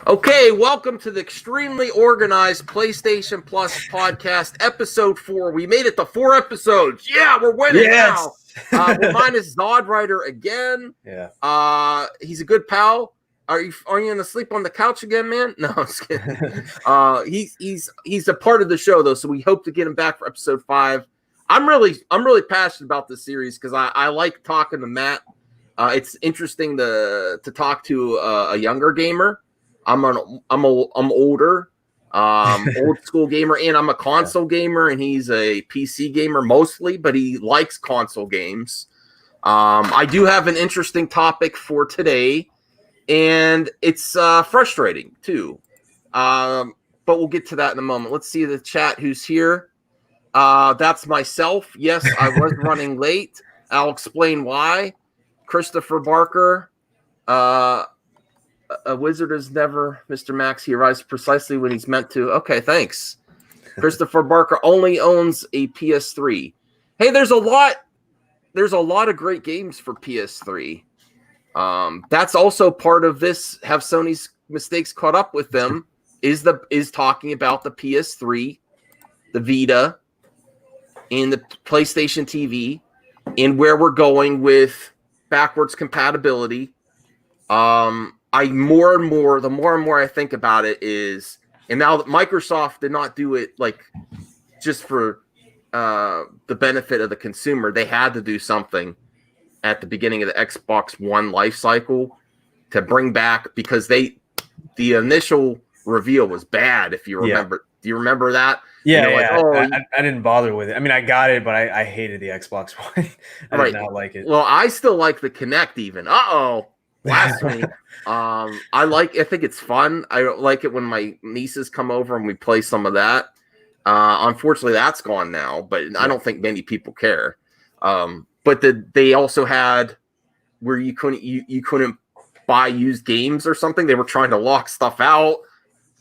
Okay, welcome to the extremely organized PlayStation Plus podcast, episode 4. We made it to 4 episodes. Yeah, we're winning now. We're minus Zod Rider again. Yeah. He's a good pal. Are you gonna sleep on the couch again, man? No, I'm just kidding. He's a part of the show though, so we hope to get him back for episode 5. I'm really passionate about this series because I like talking to Matt. It's interesting to talk to a younger gamer. I'm older, old school gamer, and I'm a console gamer, and he's a PC gamer mostly, but he likes console games. I do have an interesting topic for today, and it's frustrating too. But we'll get to that in a moment. Let's see the chat who's here. That's myself. Yes, I was running late. I'll explain why. Christopher Barker. A wizard is never Mr. Max. He arrives precisely when he's meant to. Okay, thanks. Christopher Barker only owns a PS3. Hey, there's a lot of great games for PS3. That's also part of this. Have Sony's mistakes caught up with them? Is talking about the PS3, the Vita, and the PlayStation TV, and where we're going with backwards compatibility. The more and more I think about it is, and now that Microsoft did not do it like just for the benefit of the consumer, they had to do something at the beginning of the Xbox One life cycle to bring back, because the initial reveal was bad. If you remember, do you remember that? I didn't bother with it. I mean, I got it, but I hated the Xbox One. I did not like it. Well, I still like the Kinect even. Blasphemy. I think it's fun. I like it when my nieces come over and we play some of that. Unfortunately, that's gone now, but I don't think many people care. But they also had where you couldn't buy used games or something. They were trying to lock stuff out,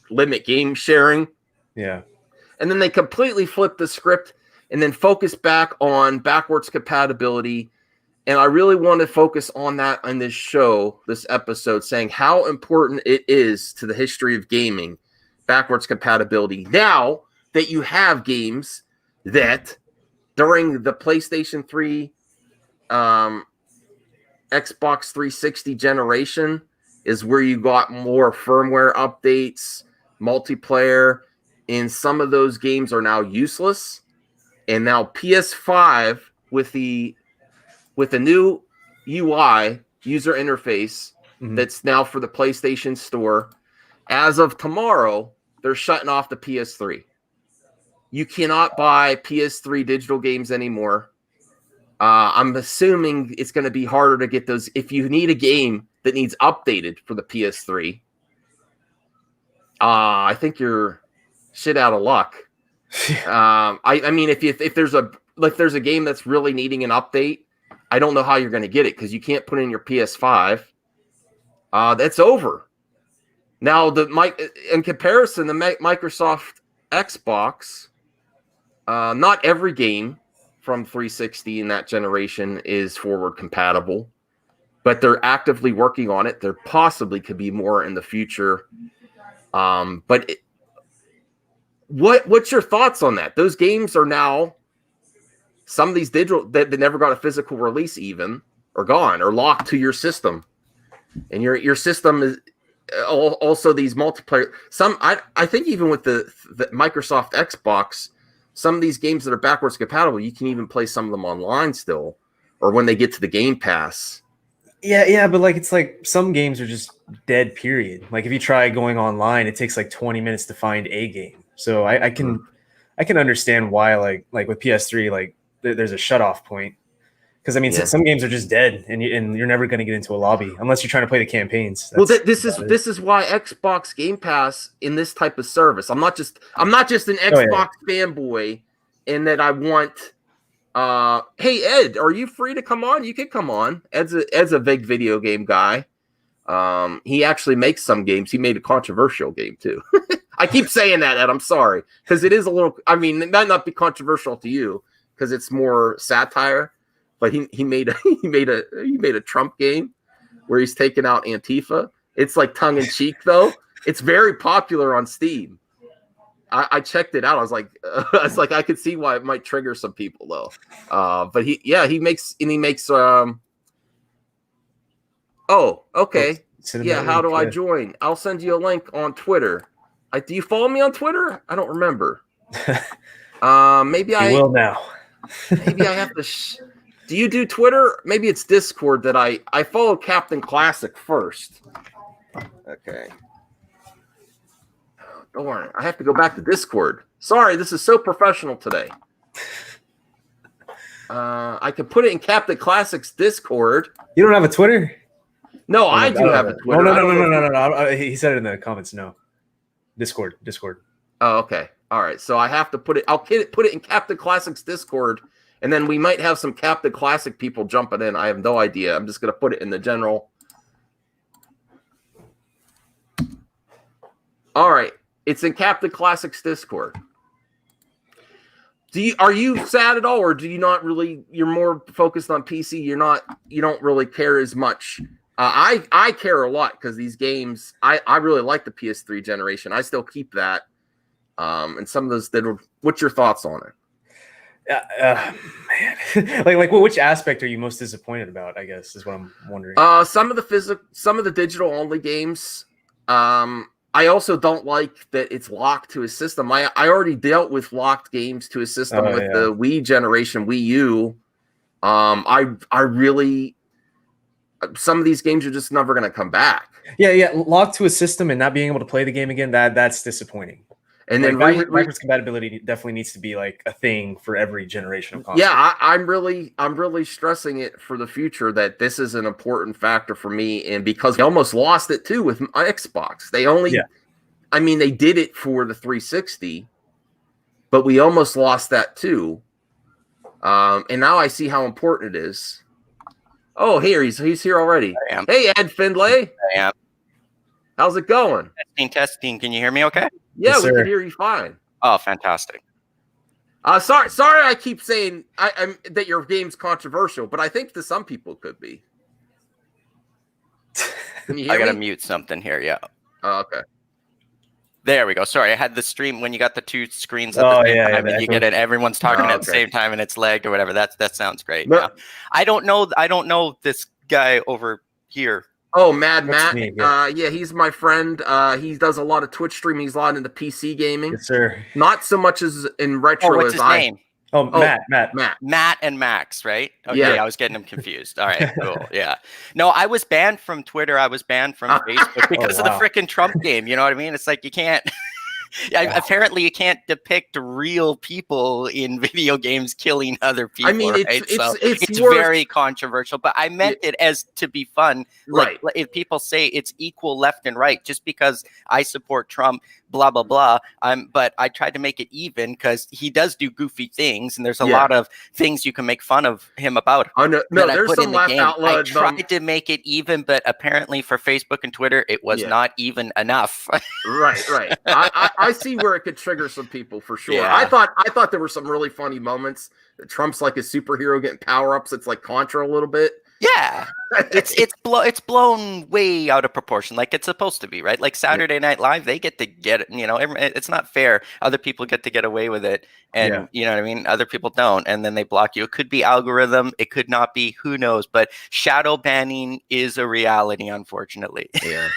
limit game sharing. Yeah. And then they completely flipped the script and then focused back on backwards compatibility. And I really want to focus on that on this show, this episode, saying how important it is to the history of gaming, backwards compatibility. Now that you have games that during the PlayStation 3, Xbox 360 generation is where you got more firmware updates, multiplayer, and some of those games are now useless. And now PS5 with the new UI, user interface, that's now for the PlayStation Store, as of tomorrow, they're shutting off the PS3. You cannot buy PS3 digital games anymore. I'm assuming it's going to be harder to get those. If you need a game that needs updated for the PS3, I think you're shit out of luck. I mean, if there's a game that's really needing an update, I don't know how you're going to get it because you can't put in your PS5. That's over. Now, in comparison, the Microsoft Xbox, not every game from 360 in that generation is forward compatible, but they're actively working on it. There possibly could be more in the future. What's your thoughts on that? Those games are now, some of these digital that never got a physical release even are gone or locked to your system, and your system is also these multiplayer. I think even with the Microsoft Xbox, some of these games that are backwards compatible, you can even play some of them online still, or when they get to the Game Pass. Yeah, but it's like some games are just dead. Period. Like if you try going online, it takes like 20 minutes to find a game. So I can understand why like with PS3 there's a shut off point, because I mean some games are just dead and you're never going to get into a lobby unless you're trying to play the campaigns. This is why Xbox Game Pass in this type of service. I'm not just an Xbox fanboy, in that I want. Hey Ed, are you free to come on? You can come on. Ed's a big video game guy. He actually makes some games. He made a controversial game too. I keep saying that, Ed. I'm sorry, because it is a little. I mean, it might not be controversial to you because it's more satire. But he made a Trump game where he's taking out Antifa. It's like tongue in cheek though. It's very popular on Steam. I checked it out. I was like, I could see why it might trigger some people though. But he makes. Oh, okay. Yeah, how do I join? I'll send you a link on Twitter. Do you follow me on Twitter? I don't remember. Maybe I will now. Maybe I have to. Do you do Twitter? Maybe it's Discord that I follow Captain Classic first. Okay. Don't worry. I have to go back to Discord. Sorry, this is so professional today. I can put it in Captain Classic's Discord. You don't have a Twitter? No, I do have a Twitter. No. He said it in the comments. No. Discord. Oh, okay. All right. So I have to put it. I'll put it in Captain Classic's Discord, and then we might have some Captain Classic people jumping in. I have no idea. I'm just going to put it in the general. All right. It's in Captain Classic's Discord. Are you sad at all, or do you not really? You're more focused on PC. You don't really care as much. I care a lot because these games. I really like the PS3 generation. I still keep that. And some of those what's your thoughts on it? Man, like which aspect are you most disappointed about? I guess is what I'm wondering. Some of the digital only games. I also don't like that it's locked to a system. I already dealt with locked games to a system with the Wii generation, Wii U. I really, some of these games are just never going to come back. Yeah, locked to a system and not being able to play the game again. That's disappointing. And then backwards compatibility definitely needs to be like a thing for every generation of console. Yeah, I'm really stressing it for the future that this is an important factor for me, and because we almost lost it too with Xbox. They did it for the 360, but we almost lost that too. And now I see how important it is. Oh, he's here already. I am. Hey, Ed Findlay. I am. How's it going? Testing. Can you hear me okay? Yeah, yes, we can hear you fine. Oh, fantastic. Sorry, I keep saying I'm that your game's controversial, but I think to some people it could be. Can you hear I gotta me? mute something here. Yeah. Oh, okay. There we go. Sorry, I had the stream when you got the two screens at the same time, and you get it. Everyone's talking at the same time, and it's lagged or whatever. That sounds great. But, yeah. I don't know this guy over here. Oh, Mad Matt. Me, yeah. He's my friend. He does a lot of Twitch streaming. He's a lot into PC gaming. Yes, sir. Not so much as in retro what's as his I. name? Matt And Max, right? Okay, Yeah. I was getting them confused. All right, cool. Yeah. No, I was banned from Twitter. I was banned from Facebook because of the freaking Trump game. You know what I mean? It's like you can't. Apparently, you can't depict real people in video games killing other people. I mean, right? it's very controversial. But I meant it as to be fun. Right. Like, if people say it's equal left and right, just because I support Trump, blah blah blah. But I tried to make it even because he does do goofy things, and there's a lot of things you can make fun of him about. Oh no, there's some laugh out loud. I tried to make it even, but apparently for Facebook and Twitter, it was not even enough. Right. I see where it could trigger some people for sure. Yeah. I thought there were some really funny moments. Trump's like a superhero getting power ups. It's like Contra a little bit. Yeah, it's blown way out of proportion, like it's supposed to be, right? Like Saturday Night Live, they get to get it. It's not fair. Other people get to get away with it, and you know what I mean. Other people don't, and then they block you. It could be algorithm. It could not be. Who knows? But shadow banning is a reality, unfortunately. Yeah.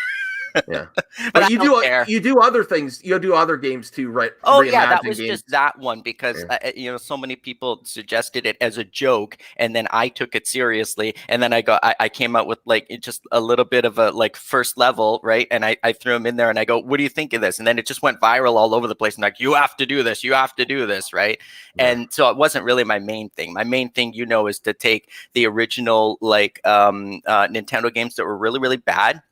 Yeah, but you do other things. You do other games too, right? Oh yeah, that was just that one because so many people suggested it as a joke, and then I took it seriously, and then I came out with like just a little bit of a like first level, right? And I threw them in there, and I go, "What do you think of this?" And then it just went viral all over the place, and like, "You have to do this, right?" Yeah. And so it wasn't really my main thing. My main thing, is to take the original like Nintendo games that were really really bad.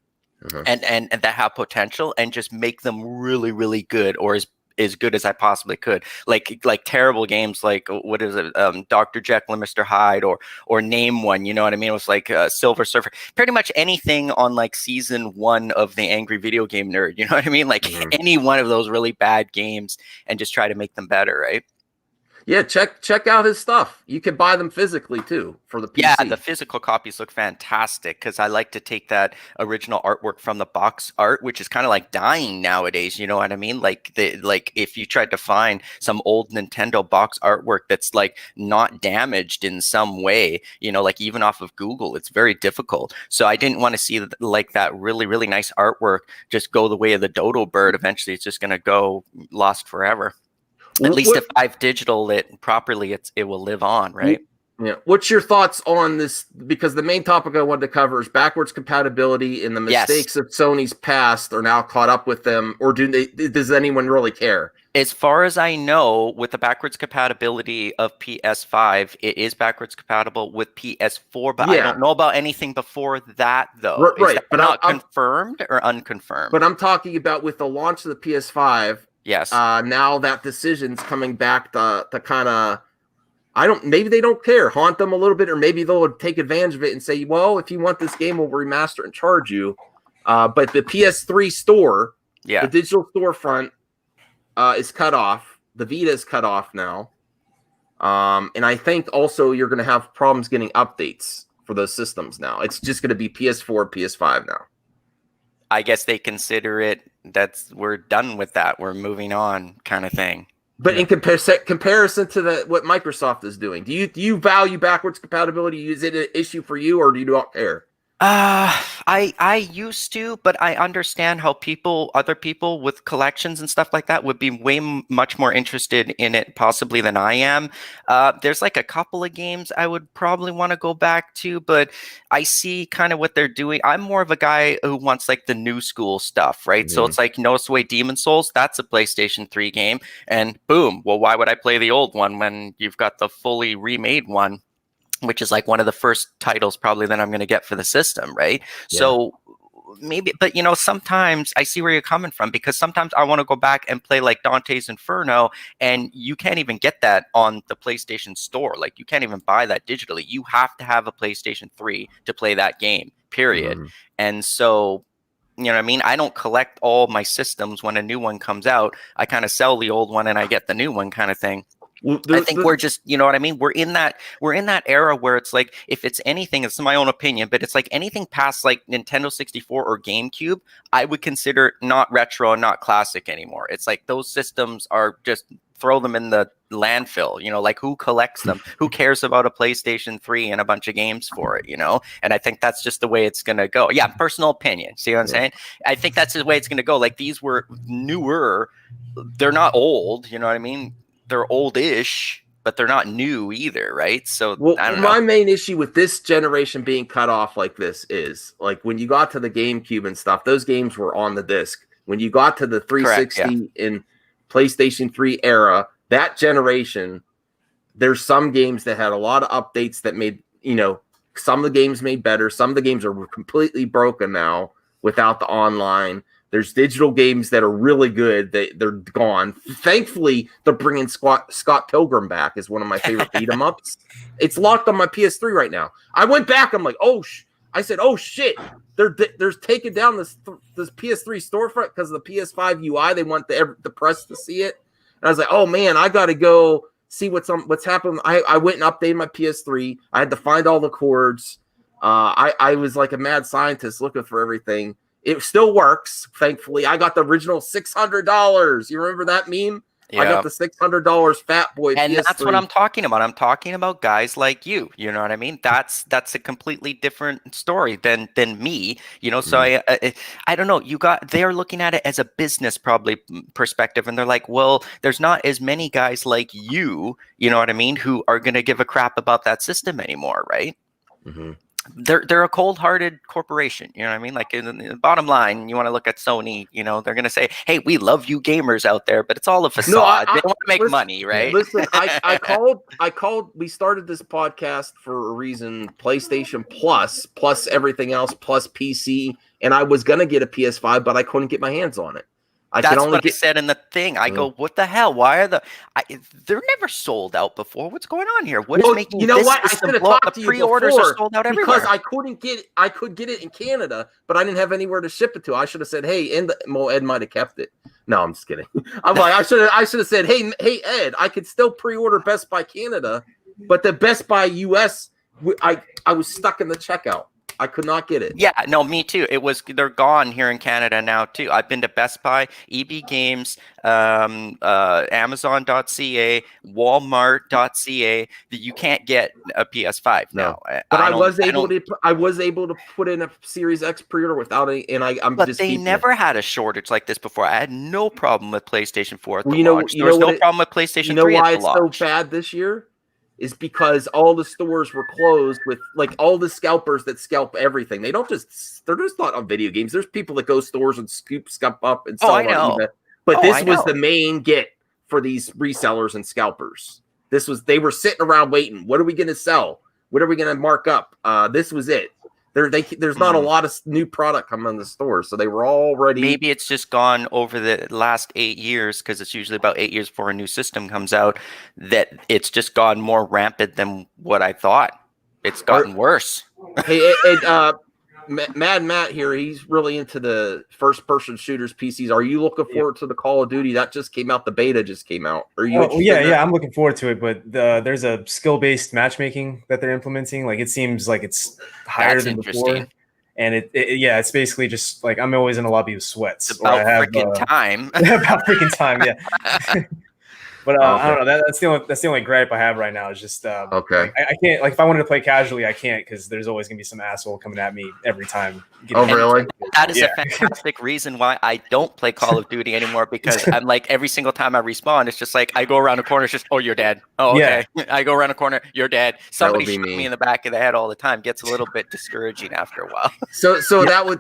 And that have potential and just make them really, really good or as good as I possibly could. Like terrible games like what is it, Dr. Jekyll and Mr. Hyde or name one, you know what I mean? It was like Silver Surfer, pretty much anything on like season 1 of the Angry Video Game Nerd, you know what I mean? Like any one of those really bad games and just try to make them better, right? Yeah, check out his stuff. You can buy them physically too for the PC. Yeah, the physical copies look fantastic because I like to take that original artwork from the box art, which is kind of like dying nowadays. You know what I mean? Like if you tried to find some old Nintendo box artwork that's like not damaged in some way, you know, like even off of Google, it's very difficult. So I didn't want to see like that really, really nice artwork just go the way of the dodo bird. Eventually, it's just going to go lost forever. At least if I've digital it properly, it will live on, right? Yeah. What's your thoughts on this? Because the main topic I wanted to cover is backwards compatibility, and the mistakes of Sony's past are now caught up with them, or does anyone really care? As far as I know, with the backwards compatibility of PS5, it is backwards compatible with PS4, but I don't know about anything before that, though. Right, is that but not confirmed or unconfirmed? But I'm talking about with the launch of the PS5. Yes. Now that decision's coming back to kind of, maybe they don't care, haunt them a little bit, or maybe they'll take advantage of it and say, well, if you want this game, we'll remaster and charge you. But the PS3 store, the digital storefront, is cut off. The Vita is cut off now. And I think also you're going to have problems getting updates for those systems now. It's just going to be PS4, PS5 now. I guess they consider it we're done with that. We're moving on kind of thing. But in comparison to what Microsoft is doing, do you value backwards compatibility? Is it an issue for you, or do you not care? I used to, but I understand how other people with collections and stuff like that would be much more interested in it possibly than I am. There's like a couple of games I would probably want to go back to, but I see kind of what they're doing. I'm more of a guy who wants like the new school stuff, right? Mm-hmm. So it's like No Sway Demon Souls, that's a PlayStation 3 game, and boom, well, why would I play the old one when you've got the fully remade one? Which is like one of the first titles probably that I'm going to get for the system, right? Yeah. So maybe, but you know, sometimes I see where you're coming from, because sometimes I want to go back and play like Dante's Inferno, and you can't even get that on the PlayStation Store. Like you can't even buy that digitally. You have to have a PlayStation 3 to play that game, period. Mm-hmm. And so, you know what I mean? I don't collect all my systems when a new one comes out. I kind of sell the old one and I get the new one kind of thing. Well, I think we're just, you know what I mean? We're in that era where it's like, if it's anything, it's my own opinion, but it's like anything past like Nintendo 64 or GameCube, I would consider not retro and not classic anymore. It's like those systems are just throw them in the landfill, you know, like who collects them? Who cares about a PlayStation 3 and a bunch of games for it, you know? And I think that's just the way it's going to go. Yeah, personal opinion. See what I'm saying? I think that's the way it's going to go. Like these were newer. They're not old, you know what I mean? They're old-ish, but they're not new either, right? So I don't know. My main issue with this generation being cut off like this is like when you got to the GameCube and stuff, those games were on the disc. When you got to the 360 and PlayStation 3 era, that generation, there's some games that had a lot of updates that made, you know, some of the games made better. Some of the games are completely broken now without the online. There's digital games that are really good. They're gone. Thankfully, they're bringing Scott Pilgrim back as one of my favorite beat 'em ups. It's locked on my PS3 right now. I went back. I'm like, I said, oh shit. They're taking down this PS3 storefront because of the PS5 UI. They want the press to see it. And I was like, oh man, I got to go see what's happening. I went and updated my PS3. I had to find all the cords. I was like a mad scientist looking for everything. It still works, thankfully. I got the original $600. You remember that meme? Yeah. I got the $600 Fat Boy and PS3. That's what I'm talking about. I'm talking about guys like you. You know what I mean? That's a completely different story than me. You know, so I don't know. They're looking at it as a business probably perspective, and they're like, well, there's not as many guys like you. You know what I mean? Who are going to give a crap about that system anymore, right? Mm-hmm. They're a cold-hearted corporation, you know what I mean? Like in the bottom line, you want to look at Sony, you know, they're going to say, hey, we love you gamers out there, but it's all a facade. They want to make money, right? Listen, I called, we started this podcast for a reason, PlayStation plus everything else, plus PC, and I was going to get a PS5, but I couldn't get my hands on it. I That's can only what I said in the thing. I go, what the hell? Why are they're never sold out before? What's going on here? What is Well, making you know this what? I system should have blow up? talked The to you pre-orders are before sold out because everywhere. I couldn't get it. I could get it in Canada, but I didn't have anywhere to ship it to. I should have said, "Hey," Ed might have kept it. No, I'm just kidding. I'm like, I should have said, "Hey, Ed, I could still pre-order Best Buy Canada, but the Best Buy US, I was stuck in the checkout. I could not get it." Yeah, no, me too. They're gone here in Canada now too. I've been to Best Buy, EB Games, Amazon.ca, Walmart.ca. That you can't get a PS5 No. now. But I was able to put in a Series X pre-order without any, and I'm But just they keeping never it. had a shortage like this before. I had no problem with PlayStation 4 at the Well, launch. There was no problem with PlayStation 3 why at the it's so launch. bad this year is because all the stores were closed with like all the scalpers that scalp everything. They're just not on video games. There's people that go stores and scoop up and sell I it on know. eBay. But Oh, this I was know. the main get for these resellers and scalpers. They were sitting around waiting. What are we going to sell? What are we going to mark up? This was it. There's not a lot of new product coming in the store, so they were all ready. Maybe it's just gone over the last 8 years, because it's usually about 8 years before a new system comes out, that it's just gone more rampant than what I thought. It's gotten worse. Hey, Mad Matt here, he's really into the first-person shooters PCs. Are you looking forward to the Call of Duty? That just came out. The beta just came out. Are you interested in that? I'm looking forward to it, but there's a skill-based matchmaking that they're implementing. Like, it seems like it's higher than before. And it's basically just like I'm always in a lobby with sweats. It's about freaking time. About freaking time, yeah. But I don't know. That's the only gripe I have right now. Is just okay. I can't, like, if I wanted to play casually, I can't, because there's always gonna be some asshole coming at me every time. Oh, really? That is a fantastic reason why I don't play Call of Duty anymore, because I'm like, every single time I respawn, it's just like I go around a corner, it's just, oh, you're dead. Oh, okay. Yeah. I go around a corner, you're dead. Somebody shot me in the back of the head all the time. Gets a little bit discouraging after a while. So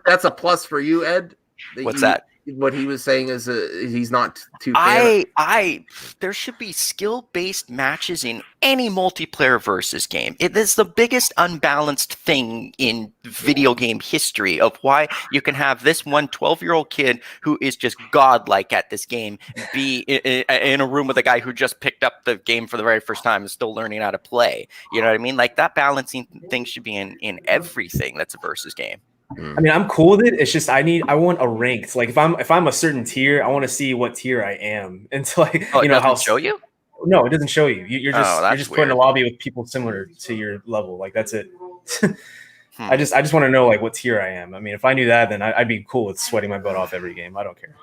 that's a plus for you, Ed. What's that? What he was saying is he's not too. There should be skill-based matches in any multiplayer versus game. It is the biggest unbalanced thing in video game history, of why you can have this 12-year-old kid who is just godlike at this game be in a room with a guy who just picked up the game for the very first time and still learning how to play. You know what I mean? Like, that balancing thing should be in everything that's a versus game. I mean, I'm cool with it. It's just I want a ranked. Like, if I'm a certain tier, I want to see what tier I am until how show you. No, it doesn't show you. You're just put in a lobby with people similar to your level. Like, that's it. I just want to know, like, what tier I am. I mean, if I knew that, then I'd be cool with sweating my butt off every game. I don't care.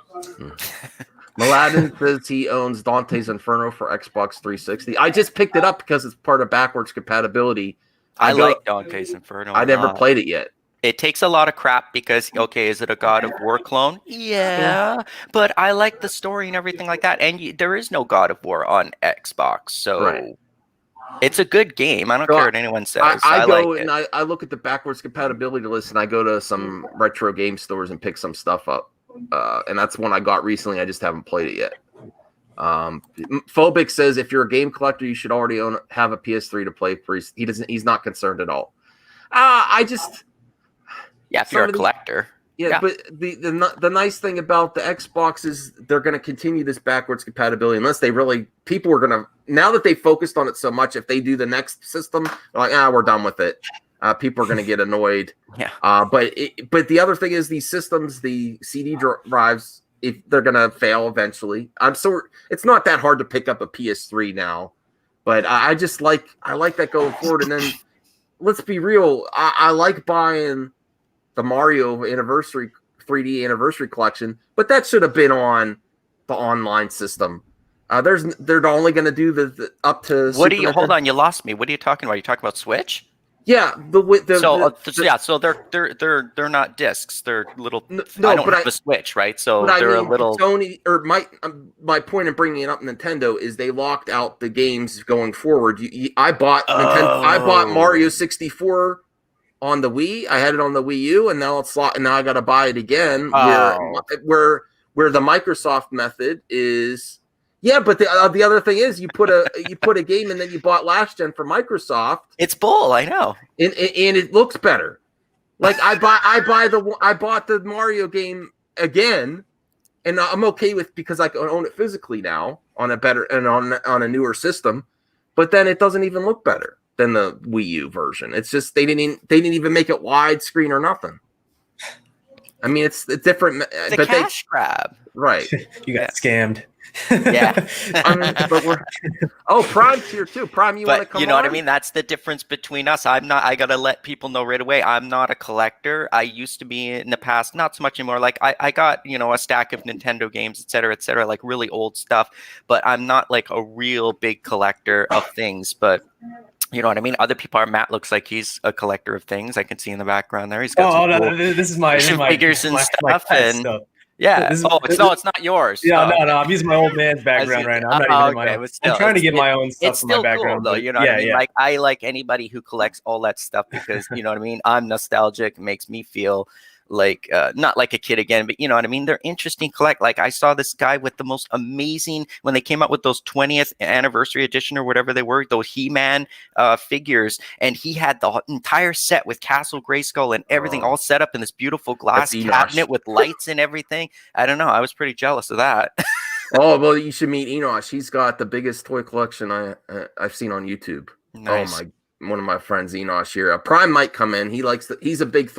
Mladen says he owns Dante's Inferno for Xbox 360. I just picked it up because it's part of backwards compatibility. I like Dante's Inferno. I never played it yet. It takes a lot of crap because, okay, is it a God of War clone? Yeah, but I like the story and everything like that. And there is no God of War on Xbox, so it's a good game. I don't care what anyone says. I look at the backwards compatibility list, and I go to some retro game stores and pick some stuff up. And that's one I got recently. I just haven't played it yet. Phobic says if you're a game collector, you should already have a PS3 to play. He's not concerned at all. If you're a collector. Yeah, but the nice thing about the Xbox is they're going to continue this backwards compatibility unless people are going to, now that they focused on it so much, if they do the next system, they're like, we're done with it. People are going to get annoyed. Yeah. But the other thing is these systems, the CD drives, if they're going to fail eventually. It's not that hard to pick up a PS3 now, but I like that going forward. And then let's be real. I like buying the Mario anniversary 3D anniversary collection, but that should have been on the online system. They're only going to do the up to. Hold on, you lost me. What are you talking about? You talking about Switch? Yeah, so they're not discs. They're little. I don't have a Switch, right? So they're a little. Sony, or my point in bringing it up, Nintendo, is they locked out the games going forward. I bought Mario 64 on the Wii. I had it on the Wii U, and now now I got to buy it again. Where the Microsoft method is. Yeah, but the other thing is you put a game and then you bought last gen for Microsoft. It's bull, I know, and it looks better. Like I bought the Mario game again, and I'm okay with because I can own it physically now on a better and on a newer system, but then it doesn't even look better than the Wii U version. It's just they didn't even make it widescreen or nothing. I mean, it's different. It's a but cash grab, right? You got scammed. Yeah. I mean, but Prime's here too. Prime, you want to come? You know what I mean? That's the difference between us. I gotta let people know right away. I'm not a collector. I used to be in the past, not so much anymore. Like I got, a stack of Nintendo games, et cetera, like really old stuff. But I'm not like a real big collector of things. But you know what I mean? Other people are. Matt looks like he's a collector of things. I can see in the background there. He's got some cool this is my figures and stuff. Stuff. Yeah. It's not yours. Yeah, no. I'm using my old man's background right now. I'm not even in my own. I'm trying to get my own stuff it's in my still background. Cool, though. You know what I mean? Like I like anybody who collects all that stuff because you know what I mean. I'm nostalgic. It makes me feel like not like a kid again, but you know what I mean. They're interesting collect. Like I saw this guy with the most amazing when they came out with those 20th anniversary edition or whatever they were, those He-Man figures, and he had the entire set with Castle Grayskull and everything all set up in this beautiful glass cabinet with lights and everything. I don't know. I was pretty jealous of that. Oh well, you should meet Enosh. He's got the biggest toy collection I've seen on YouTube. Nice. Oh my. One of my friends, Enosh here. Prime might come in. He's a big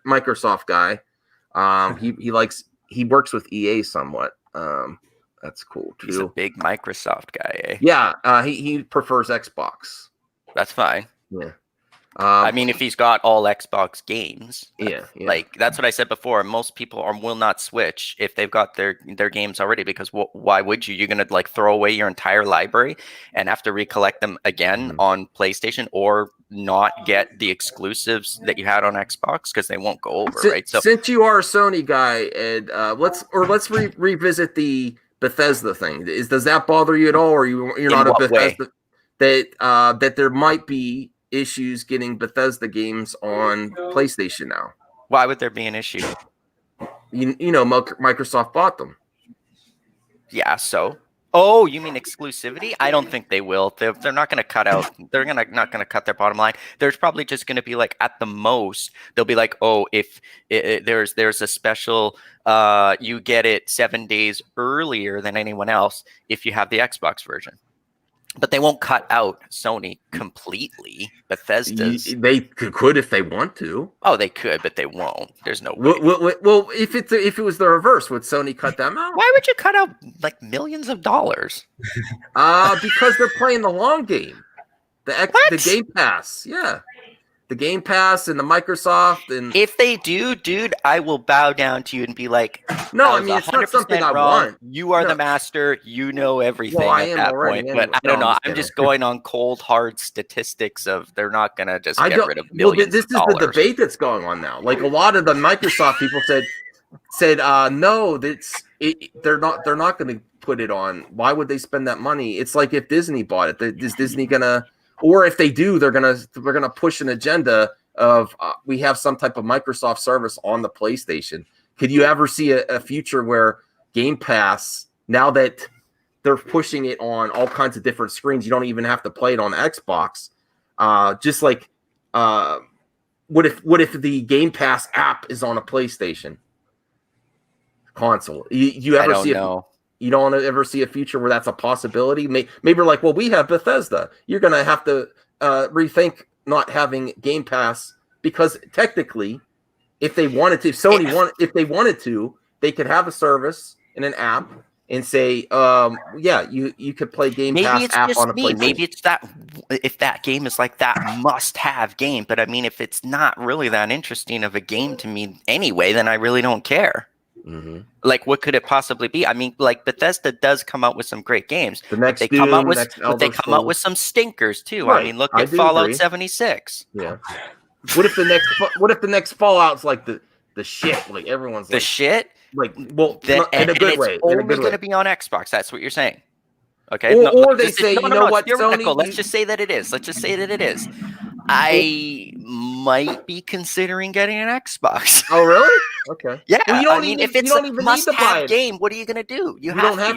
Microsoft guy. He works with EA somewhat. That's cool too. He's a big Microsoft guy, eh? Yeah. He prefers Xbox. That's fine. Yeah. I mean, if he's got all Xbox games, yeah. Like that's what I said before. Most people will not switch if they've got their games already because why would you? You're gonna like throw away your entire library and have to recollect them again on PlayStation or not get the exclusives that you had on Xbox because they won't go over, right? So since you are a Sony guy, Ed, let's revisit the Bethesda thing. Does that bother you at all, or you're not a Bethesda that there might be issues getting Bethesda games on PlayStation now? Why would there be an issue? Microsoft bought them. Yeah, so. Oh, you mean exclusivity? I don't think they will. They're not going to cut out. They're not going to cut their bottom line. There's probably just going to be like at the most they'll be like, oh, if there's a special, you get it 7 days earlier than anyone else if you have the Xbox version. But they won't cut out Sony completely. Bethesda's. They could if they want to. Oh, they could, but they won't. There's no way. Well, if it was the reverse, would Sony cut them out? Why would you cut out like millions of dollars? Because they're playing the long game. The Game Pass, yeah. The Game Pass and the Microsoft and if they do, dude, I will bow down to you and be like, no, I mean it's not something I want. You are the master. You know everything at that point. Anyway. But I don't know. I'm just going on cold, hard statistics of they're not gonna just get rid of millions. This is the debate that's going on now. Like a lot of the Microsoft people said no, they're not going to put it on. Why would they spend that money? It's like if Disney bought it. Is Disney gonna? Or if they do, they're gonna push an agenda of we have some type of Microsoft service on the PlayStation. Could you ever see a future where Game Pass, now that they're pushing it on all kinds of different screens, you don't even have to play it on Xbox? Just like what if the Game Pass app is on a PlayStation console? You ever see it? You don't ever see a future where that's a possibility? Maybe we're like, well, we have Bethesda. You're going to have to rethink not having Game Pass because technically, if they wanted to, if they wanted to, they could have a service and an app and say, you could play Game Pass app on a PlayStation. Maybe it's that if that game is like that must-have game. But I mean, if it's not really that interesting of a game to me anyway, then I really don't care. Mm-hmm. Like, what could it possibly be? I mean, like Bethesda does come out with some great games. They come out with some stinkers too. Right. I mean, look at Fallout 76. Yeah. What if the next Fallout's like the shit? Like everyone's the shit. Like, well, in a good way. It's only going to be on Xbox. That's what you're saying. Okay. Or they say, you know what, Sony? Let's just say that it is. I might be considering getting an Xbox. Oh, really? Okay. Yeah. Well, if it's a must-have game, what are you going to do? You don't have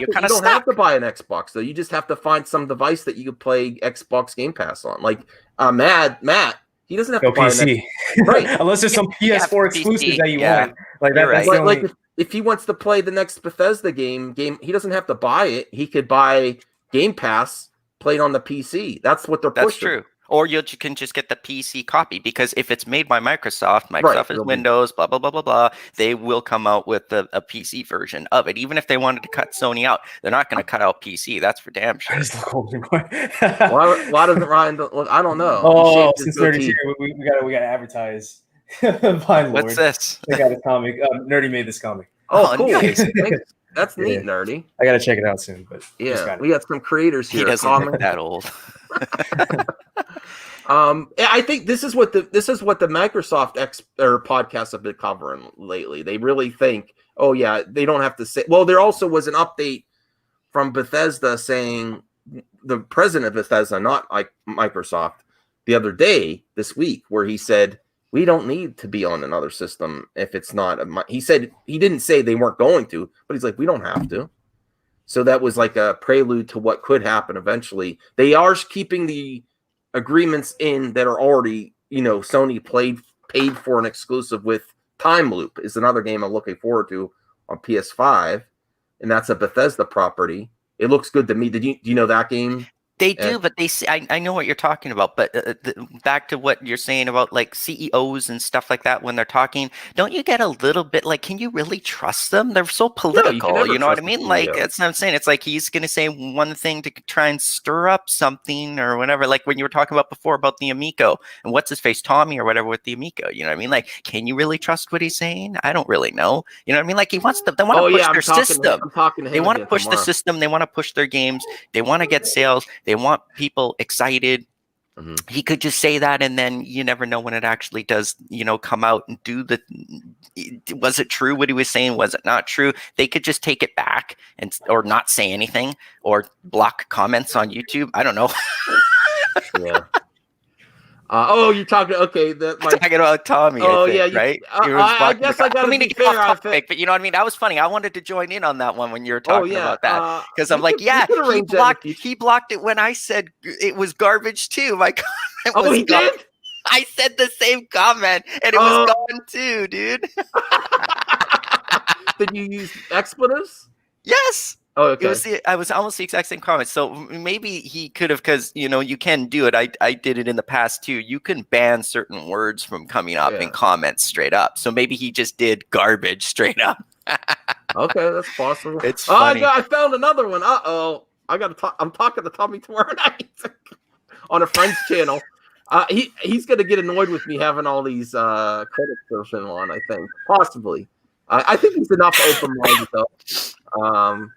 to buy an Xbox, though. You just have to find some device that you could play Xbox Game Pass on. Like Matt, he doesn't have to buy PC. Right. Unless there's some PS4 exclusives that you want. Like that's right. Like if he wants to play the next Bethesda game, he doesn't have to buy it. He could buy Game Pass, play it on the PC. That's what they're That's pushing. true. Or you can just get the PC copy, because if it's made by Microsoft Right, is Windows, blah, blah, blah, blah, blah, they will come out with a PC version of it. Even if they wanted to cut Sony out, they're not going to cut out PC. That's for damn sure. Why doesn't Ryan look? I don't know. Oh, since Nerdy's here, we gotta advertise. Fine, What's this? I got a comic. Nerdy made this comic. Oh, cool. Nice. That's neat, Nerdy. I gotta check it out soon. But yeah, we got some creators here. He doesn't look that old. I think this is what the Microsoft podcasts have been covering lately. They really think, oh yeah, they don't have to say. Well, there also was an update from Bethesda saying, the president of Bethesda, not like Microsoft, the other day this week, where he said we don't need to be on another system if it's not. He said he didn't say they weren't going to, but he's like, we don't have to. So that was like a prelude to what could happen eventually. They are keeping the agreements in that are already, Sony paid for an exclusive with Time Loop is another game I'm looking forward to on PS5, and that's a Bethesda property. It looks good to me. Do you know that game? They do, but they say, I know what you're talking about, but back to what you're saying about like CEOs and stuff like that when they're talking, don't you get a little bit like, can you really trust them? They're so political, No, you know what I mean? Like, that's what I'm saying. It's like he's going to say one thing to try and stir up something or whatever. Like when you were talking about before about the Amico and what's his face, Tommy or whatever with the Amico, you know what I mean? Like, can you really trust what he's saying? I don't really know. You know what I mean? Like they want to push their system. I'm talking to him. They want to push the system. They want to push their games. They want to get sales. They want people excited. Mm-hmm. He could just say that, and then you never know when it actually does, come out and do the. Was it true what he was saying? Was it not true? They could just take it back or not say anything or block comments on YouTube. I don't know. Yeah. You're talking talking about Tommy. Oh, I think, yeah, right. I guess I got to be fair. Topic, but you know what I mean. That was funny. I wanted to join in on that one when you were talking about that because I'm like, he blocked it when I said it was garbage too. My comment was he did. I said the same comment and it was gone too, dude. Did you use expletives? Yes. Oh, okay. I was almost the exact same comment. So maybe he could have, because you can do it. I did it in the past too. You can ban certain words from coming up in comments straight up. So maybe he just did garbage straight up. Okay, that's possible. It's funny. I found another one. I'm talking to Tommy tomorrow night on a friend's channel. He's gonna get annoyed with me having all these critics surfing on. I think possibly. I think he's enough open-minded though.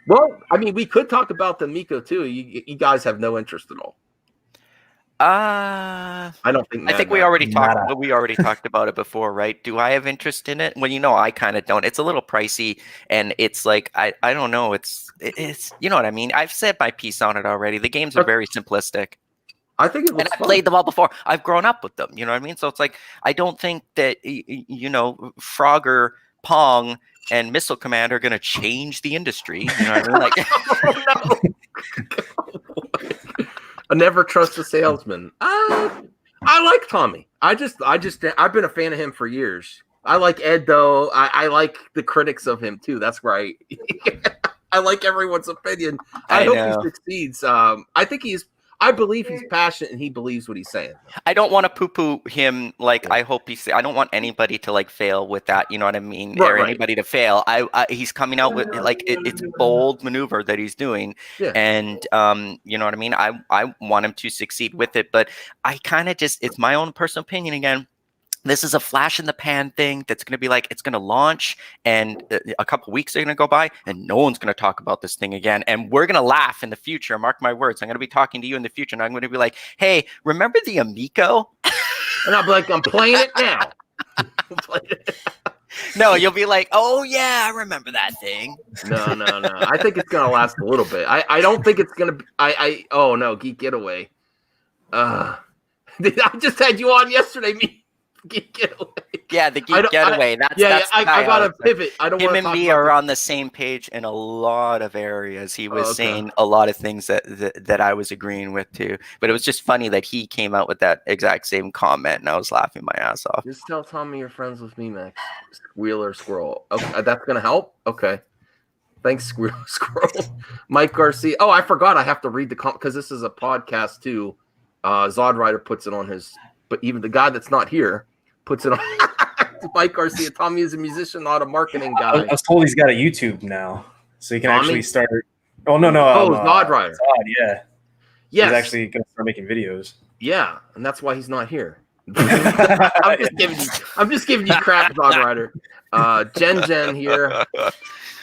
Well, I mean, we could talk about the Miko too. You guys have no interest at all. I don't think. I think we already talked. We already talked about it before, right? Do I have interest in it? Well, I kind of don't. It's a little pricey, and it's like I don't know. It's you know what I mean. I've said my piece on it already. The games are very simplistic. I think it looks and I played them all before. I've grown up with them. You know what I mean? So it's like I don't think that Frogger, Pong, and Missile Command are going to change the industry. You know what I mean? Like, I never trust a salesman. I like Tommy. I've been a fan of him for years. I like Ed though. I like the critics of him too. That's right. I like everyone's opinion. I hope he succeeds. I believe he's passionate and he believes what he's saying. I don't want to poo-poo him. Like, I hope I don't want anybody to like fail with that. You know what I mean? Right, or anybody to fail. He's coming out with like, it's bold maneuver that he's doing. Yeah. And, you know what I mean? I want him to succeed with it, but I kind of it's my own personal opinion again. This is a flash in the pan thing that's going to be like, it's going to launch and a couple weeks are going to go by and no one's going to talk about this thing again. And we're going to laugh in the future. Mark my words. I'm going to be talking to you in the future and I'm going to be like, hey, remember the Amico? And I'll be like, I'm playing it now. No, you'll be like, oh yeah, I remember that thing. No. I think it's going to last a little bit. I don't think it's going to, oh no, Geek Getaway. I just had you on yesterday. Geek Getaway. Yeah, the Geek Getaway. That's I gotta pivot. I don't want him to and talk me about are on the same page in a lot of areas. He was okay. saying a lot of things that I was agreeing with too. But it was just funny that he came out with that exact same comment, and I was laughing my ass off. Just tell Tommy you're friends with me, Max. Squealer Squirrel. Okay, that's gonna help. Okay. Thanks, Squirrel. Mike Garcia. Oh, I forgot. I have to read the because this is a podcast too. Zod Rider puts it on his, but even the guy that's not here puts it on. Mike Garcia. Tommy is a musician, not a marketing guy. I was told he's got a YouTube now, so he can Tommy? actually start. Oh no, Zod Rider. Zod, yeah. Yes. He's actually going to start making videos. Yeah, and that's why he's not here. I'm just giving you crap, Zod Rider. Jen here.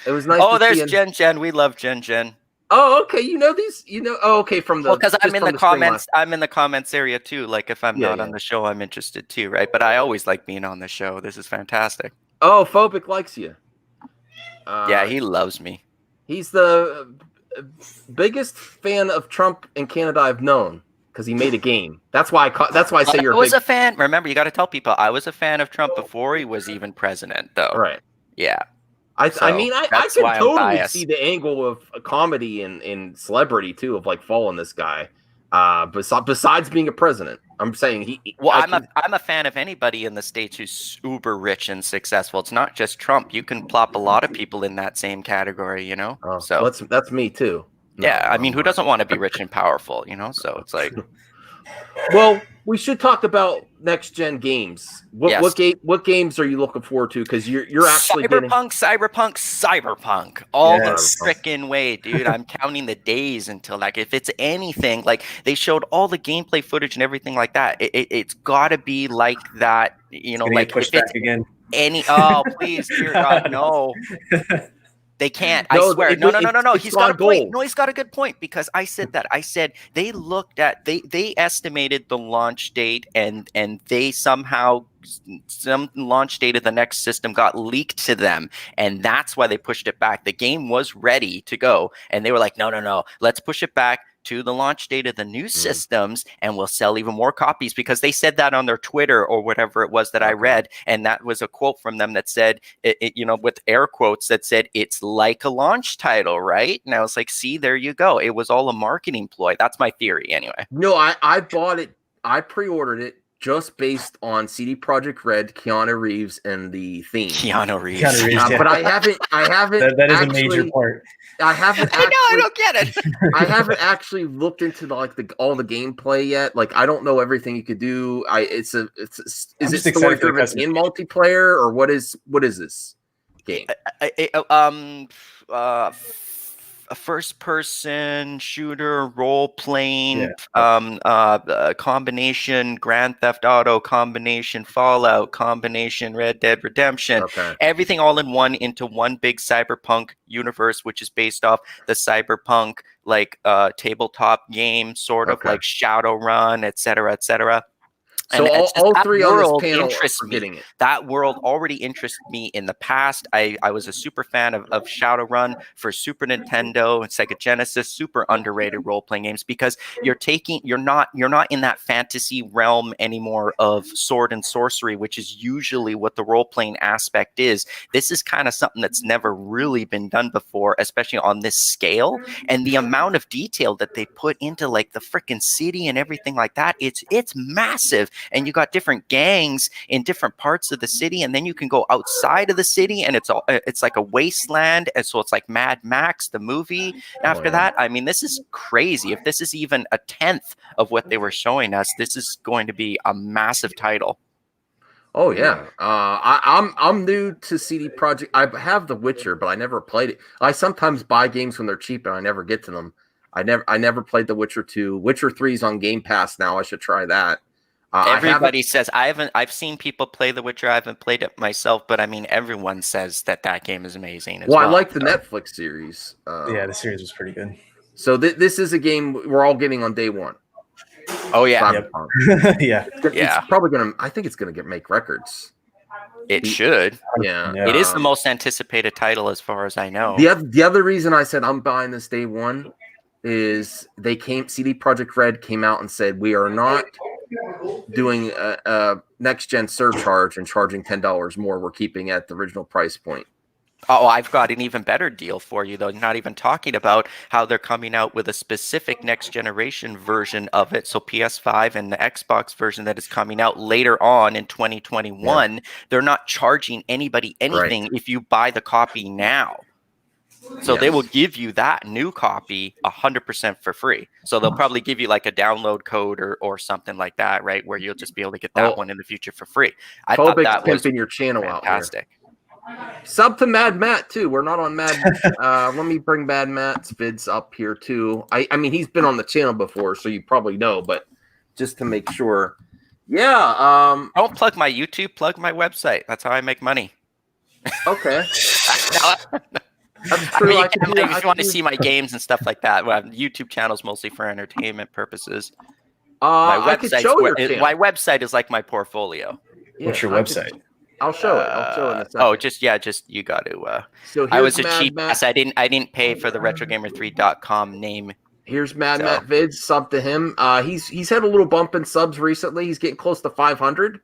It was nice. Oh, there's Jen. We love Jen. Oh, okay. You know these. Oh, okay. From the because I'm in the comments. I'm in the comments area too. Like if I'm not on the show, I'm interested too, right? But I always like being on the show. This is fantastic. Oh, Phobic likes you. Yeah, he loves me. He's the biggest fan of Trump in Canada I've known because he made a game. That's why I say you're. I was a fan. Remember, you got to tell people I was a fan of Trump before he was even president, though. Right. Yeah. I can totally see the angle of a comedy and celebrity too of like following this guy. Besides being a president, I'm saying I'm a fan of anybody in the States who's uber rich and successful. It's not just Trump. You can plop a lot of people in that same category, you know. Oh, so that's me too. Yeah, I mean, who doesn't want to be rich and powerful, you know? So it's like, well, we should talk about next gen games. What games are you looking forward to? Because you're actually cyberpunk all the freaking way, dude. I'm counting the days until like if it's anything like they showed all the gameplay footage and everything like that. It's got to be like that, you know, like push back again. Please, dear God, no. They can't. I swear. No. He's got a point. No, he's got a good point because I said that. I said they looked at they estimated the launch date and they somehow some launch date of the next system got leaked to them, and that's why they pushed it back. The game was ready to go, and they were like, no, let's push it back to the launch date of the new systems, and we'll sell even more copies because they said that on their Twitter or whatever it was that I read, and that was a quote from them that said, you know, with air quotes that said, it's like a launch title, right? And I was like, see, there you go. It was all a marketing ploy. That's my theory anyway. No, I bought it. I pre-ordered it just based on CD Projekt Red, Keanu Reeves, and the theme. Keanu Reeves. But I haven't. That is actually, a major part. I haven't. I know. I don't get it. I haven't actually looked into all the gameplay yet. Like I don't know everything you could do. Is it story driven in multiplayer or what is this game? A first-person shooter, role-playing, combination Grand Theft Auto, combination Fallout, combination Red Dead Redemption, everything all in one into one big cyberpunk universe, which is based off the cyberpunk like tabletop game, sort of like Shadowrun, etc., etc. So all three on this panel are getting it. That world already interested me in the past. I was a super fan of Shadowrun for Super Nintendo and Sega Genesis, super underrated role-playing games because you're not in that fantasy realm anymore of sword and sorcery, which is usually what the role-playing aspect is. This is kind of something that's never really been done before, especially on this scale. And the amount of detail that they put into like the freaking city and everything like that, it's massive. And you got different gangs in different parts of the city, and then you can go outside of the city, and it's like a wasteland, and so it's like Mad Max, the movie. After that, I mean, this is crazy. If this is even a tenth of what they were showing us, this is going to be a massive title. Oh yeah, I'm new to CD Projekt. I have The Witcher, but I never played it. I sometimes buy games when they're cheap, and I never get to them. I never played The Witcher 2. Witcher 3 is on Game Pass now. I should try that. Everybody says I've seen people play The Witcher. I haven't played it myself, but I mean, everyone says that game is amazing. I like the Netflix series. The series was pretty good. So this is a game we're all getting on day one. Oh yeah, It's probably gonna. I think it's gonna make records. It should. Yeah. It is the most anticipated title as far as I know. The other reason I said I'm buying this day one is CD Projekt Red came out and said we are not doing a next gen surcharge and charging $10 more. We're keeping at the original price point. Oh, I've got an even better deal for you, though. Not even talking about how they're coming out with a specific next generation version of it. So PS5 and the Xbox version that is coming out later on in 2021, they're not charging anybody anything if you buy the copy now. So they will give you that new copy 100% for free. So they'll probably give you like a download code or something like that, right? Where you'll just be able to get that one in the future for free. I thought that was pimping your channel fantastic. Out here. Sub to Mad Matt too. We're not on Mad. Let me bring Mad Matt's vids up here too. I mean he's been on the channel before, so you probably know, but just to make sure. Yeah. Don't plug my YouTube. Plug my website. That's how I make money. Okay. That's true. I mean, if you want to see my games and stuff like that, well, YouTube channel's mostly for entertainment purposes. My website is like my portfolio. What's your website? I'll show it. I'll show it in a second. Just you got to. So I was a cheap ass. I didn't pay for the RetroGamer3.com name. Here's Mad Matt Vids. Sub to him. He's had a little bump in subs recently. He's getting close to 500.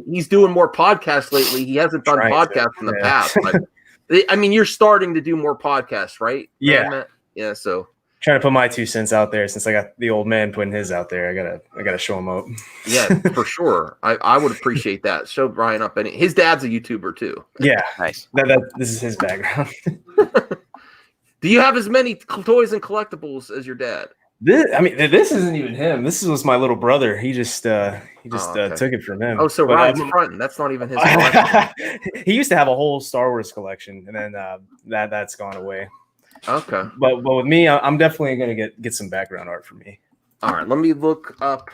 He's doing more podcasts lately. He hasn't done podcasts in the past, but I mean, you're starting to do more podcasts, right? Yeah. Yeah. So trying to put my 2 cents out there since I got the old man putting his out there. I gotta show him up. Yeah, for sure. I would appreciate that. Show Brian up. His dad's a YouTuber too. Yeah. Nice. This is his background. Do you have as many toys and collectibles as your dad? This isn't even him. This was my little brother. He just took it from him. Oh, so Ryan's fronting. That's not even his collection. He used to have a whole Star Wars collection, and then that's gone away. Okay. But with me, I'm definitely gonna get some background art for me. All right, let me look up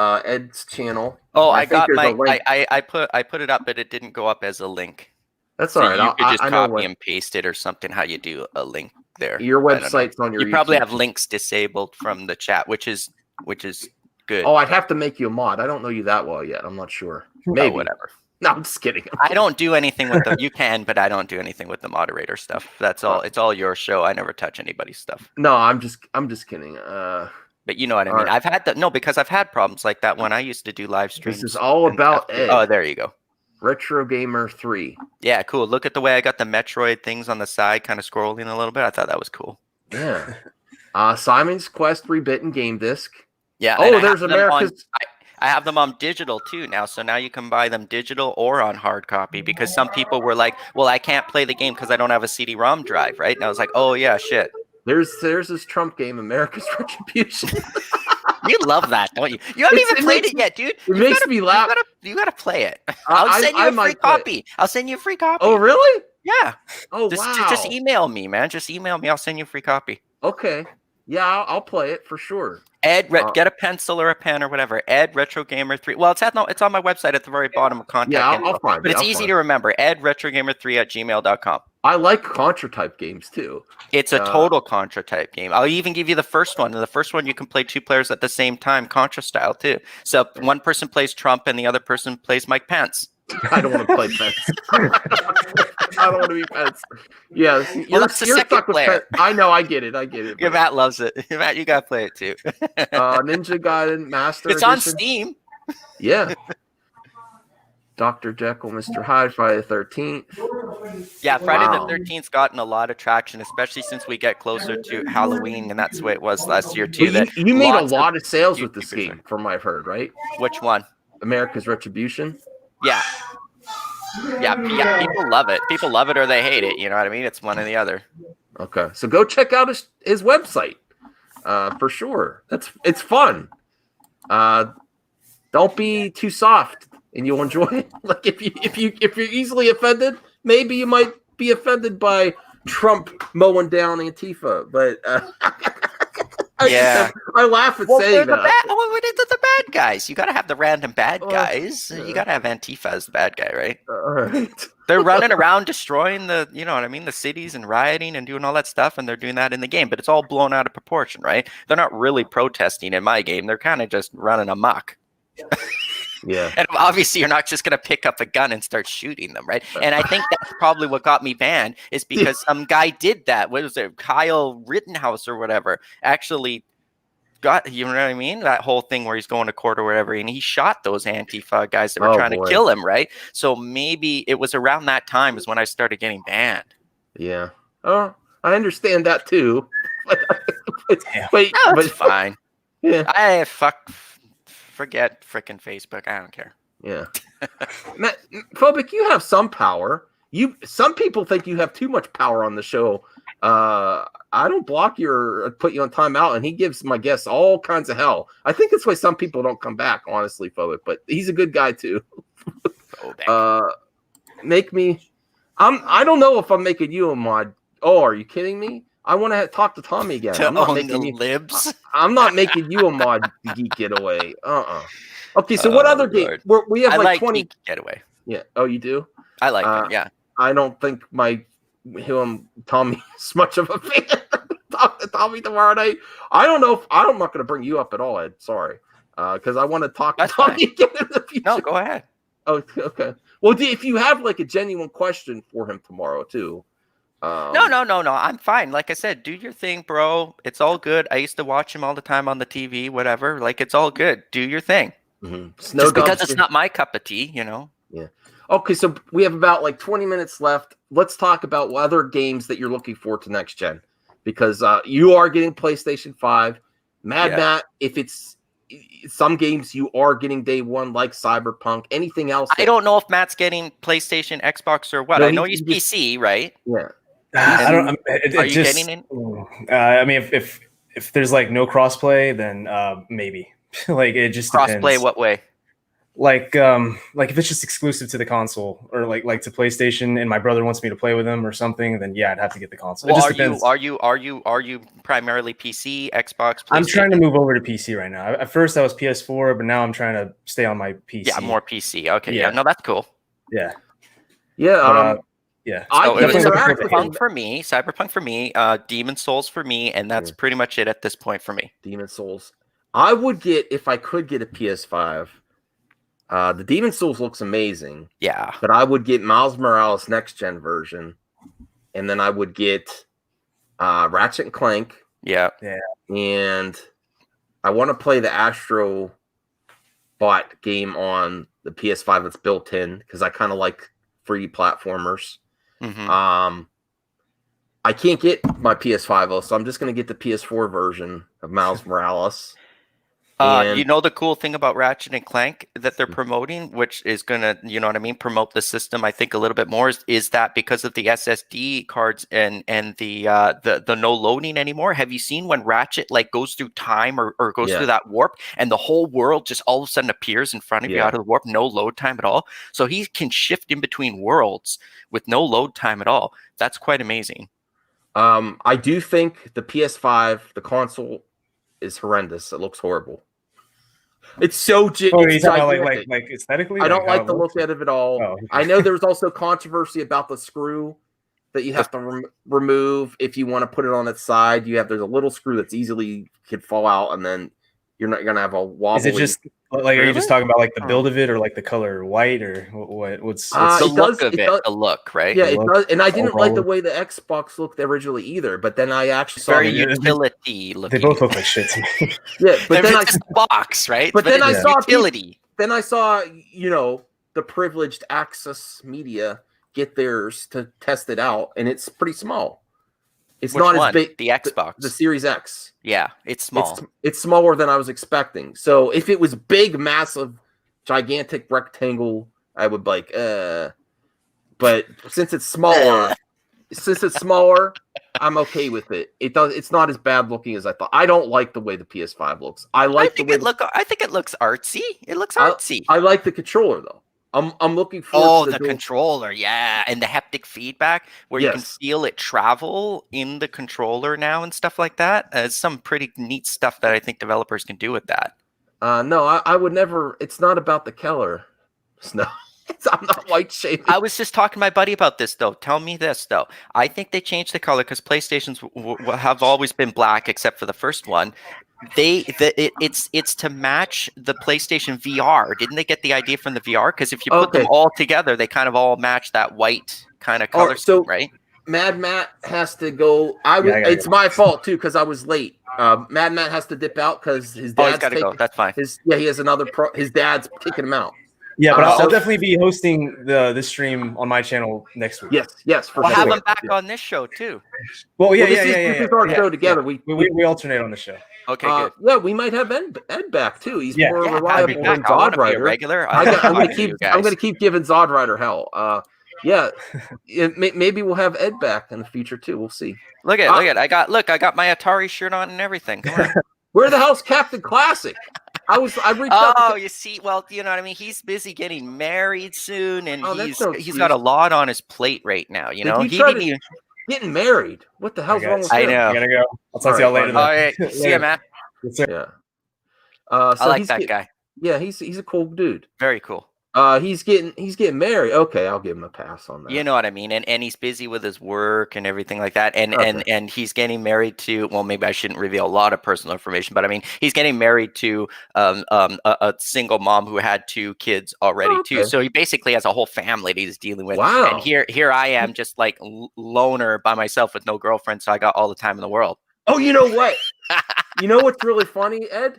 Ed's channel. Oh, I got I put it up, but it didn't go up as a link. That's so all right. You could just copy and paste it or something. How you do a link there? Your website's on your. You probably have links disabled from the chat, which is good. Oh, I'd have to make you a mod. I don't know you that well yet. I'm not sure. Maybe whatever. No, I'm just kidding. I don't do anything with them. You can, but I don't do anything with the moderator stuff. That's all. It's all your show. I never touch anybody's stuff. No, I'm just kidding. But you know what I mean. Right. I've had because I've had problems like that when I used to do live streams. This is all about Ed. Oh, there you go. Retro Gamer 3. Yeah, cool. Look at the way I got the Metroid things on the side, kind of scrolling a little bit. I thought that was cool. Yeah. Simon's Quest Rebitten game disc. Yeah. Oh, there's America's. I have them on digital too now. So now you can buy them digital or on hard copy because some people were like, well, I can't play the game because I don't have a CD-ROM drive, right? And I was like, oh, yeah, shit. There's this Trump game, America's Retribution. You love that, don't you? You haven't even played it yet, dude. It makes me laugh. You gotta play it. I'll send you a free copy. I'll send you a free copy. Oh, really? Yeah. Oh, wow. Just email me, man. Just email me. I'll send you a free copy. Okay. Yeah, I'll play it for sure. Ed, get a pencil or a pen or whatever. Ed Retro Gamer 3. Well, it's on my website at the very bottom of contact. Yeah, I'll find it. But it's easy to remember. Ed retrogamer3@gmail.com. I like Contra type games too. It's a total Contra type game. I'll even give you the first one. And the first one you can play 2 players at the same time, Contra style too. So one person plays Trump and the other person plays Mike Pence. I don't want to play Pence. I don't want to be Pence. Yeah, that's the second player. I know, I get it. Yeah, Matt loves it. Matt, you gotta play it too. Ninja Gaiden Master It's Edition. on Steam. Yeah. Dr. Jekyll, Mr. Hyde, Friday the 13th. Yeah, Friday the 13th's gotten a lot of traction, especially since we get closer to Halloween, and that's the way it was last year too. You made a lot of sales with this game, from what I've heard, right? Which one? America's Retribution. Yeah. People love it. People love it or they hate it. You know what I mean? It's one or the other. Okay, so go check out his website for sure. It's fun. Don't be too soft, and you'll enjoy it. Like if you're easily offended, maybe you might be offended by Trump mowing down Antifa, but. Yeah, I laugh at saying that. The bad guys. You got to have the random bad guys. You got to have Antifa as the bad guy, right? All right. They're running around destroying the cities and rioting and doing all that stuff, and they're doing that in the game, but it's all blown out of proportion, right? They're not really protesting in my game. They're kind of just running amok. Yeah. And obviously you're not just going to pick up a gun and start shooting them, right? And I think that's probably what got me banned is because some guy did that. What was it? Kyle Rittenhouse or whatever actually got, you know what I mean? That whole thing where he's going to court or whatever, and he shot those Antifa guys that were trying to kill him, right? So maybe it was around that time is when I started getting banned. Yeah. Oh, I understand that too. Yeah. Wait, No, but it's fine. Yeah. Forget frickin' Facebook. I don't care. Yeah. Matt, Phobic, you have some power. Some people think you have too much power on the show. I don't block you or put you on timeout, and he gives my guests all kinds of hell. I think that's why some people don't come back, honestly, Phobic, but he's a good guy too. Make me. I don't know if I'm making you a mod. Oh, are you kidding me? I want to talk to Tommy again. To I'm not own making the you. libs. I'm not making you a mod geek getaway. Okay, so what other game? We have like 20 Geek Getaway. Yeah. Oh, you do? I like him. Yeah. I don't think Tommy is much of a fan. Talk to Tommy tomorrow night. I don't know if I'm not going to bring you up at all, Ed. Sorry, because I want to talk to Tommy again in the future. No, go ahead. Oh, okay. Well, if you have like a genuine question for him tomorrow too. No. I'm fine. Like I said, do your thing, bro. It's all good. I used to watch him all the time on the TV, whatever. Like, it's all good. Do your thing. Mm-hmm. Just because it's not my cup of tea, Yeah. Okay, so we have about like 20 minutes left. Let's talk about what other games that you're looking forward to next gen, because you are getting PlayStation 5. Matt, if it's some games you are getting day one, like Cyberpunk. Anything else? I don't know if Matt's getting PlayStation, Xbox, or what. No, I know he's PC, right? Yeah. I don't. Are you getting it? I mean, if there's like no crossplay, then maybe. Like it just crossplay. Depends. What way? Like if it's just exclusive to the console or like to PlayStation, and my brother wants me to play with him or something, then yeah, I'd have to get the console. Well, it just depends. Are you primarily PC, Xbox? I'm trying to move over to PC right now. At first I was PS4, but now I'm trying to stay on my PC. Yeah, more PC. Okay, yeah, no, that's cool. Yeah. Yeah. Yeah. So it was Cyberpunk for me, Demon Souls for me, and that's pretty much it at this point for me. Demon Souls. I would get, if I could get a PS5, the Demon Souls looks amazing. Yeah. But I would get Miles Morales next gen version, and then I would get Ratchet and Clank. Yeah. Yeah. And I want to play the Astro Bot game on the PS5 that's built in, because I kind of like 3D platformers. Mm-hmm. I can't get my PS5 though, so I'm just going to get the PS4 version of Miles Morales. You know the cool thing about Ratchet and Clank that they're promoting, which is gonna, you know what I mean, promote the system, I think, a little bit more, is that because of the SSD cards and the no loading anymore. Have you seen when Ratchet like goes through time or goes through that warp, and the whole world just all of a sudden appears in front of you out of the warp, no load time at all? So he can shift in between worlds with no load time at all. That's quite amazing. I do think the PS5, the console, is horrendous. It looks horrible. It's so like aesthetically. I don't like the look at it at all. Oh, okay. I know there's also controversy about the screw that you have to remove if you want to put it on its side. There's a little screw that's easily could fall out, and then you're not gonna have a wobble. Is it just like, are you just talking about like the build of it, or like the color white, or what's the look of it? The look, right? Yeah, it does. And I didn't like the way the Xbox looked originally either. But then I actually saw very utility looking. They both look like shit to me. Yeah, but then it's a box, right? But then I saw utility. Then I saw, the privileged access media get theirs to test it out, and it's pretty small. It's Which not one? as big. The Xbox, the Series X. Yeah, it's small. It's smaller than I was expecting. So if it was big, massive, gigantic rectangle, I would like. But since it's smaller, I'm okay with it. It's not as bad looking as I thought. I don't like the way the PS5 looks. I think it looks artsy. It looks artsy. I like the controller though. I'm looking forward to the controller, yeah, and the haptic feedback where you can feel it travel in the controller now and stuff like that. It's some pretty neat stuff that I think developers can do with that. No, I would never. It's not about the color. No, I'm not white shaming. I was just talking to my buddy about this though. Tell me this though. I think they changed the color because PlayStations have always been black except for the first one. It's to match the PlayStation VR. Didn't they get the idea from the VR? Because if you put them all together, they kind of all match that white kind of color scheme, right? Matt has to go. It's my fault too because I was late. Mad Matt has to dip out because his Oh, he's dad's got to go. taking That's fine. he has another his dad's kicking him out. Yeah, but I'll So- definitely be hosting this stream on my channel next week. Yes, for We'll sure. have him back on this show too. Well, yeah, This is our show together. We alternate on the show. Okay, good. Yeah, we might have Ed back too. He's more Yeah, reliable than I want to be a Zodrider. regular. I'm I'm gonna keep giving Zodrider hell. Yeah, maybe we'll have Ed back in the future too. We'll see. Look at I got my Atari shirt on and everything. Come on. Where the hell's Captain Classic? I reached out. Oh, you see, well, you know what I mean. He's busy getting married soon, and he's excuse. got a lot on his plate right now. You know, he didn't even getting married. What the hell's wrong with him? I know. I gotta go. I'll talk to y'all later. All right, see ya, man. Yes, sir. Yeah. So I like that guy. Yeah, he's a cool dude. Very cool. He's getting married. Okay, I'll give him a pass on that. You know what I mean, and he's busy with his work and everything like that, and he's getting married to. Well, maybe I shouldn't reveal a lot of personal information, but I mean, he's getting married to a single mom who had 2 kids already too. So he basically has a whole family that he's dealing with. Wow. And here I am, just like loner by myself with no girlfriend, so I got all the time in the world. Oh, you know what? You know what's really funny, Ed?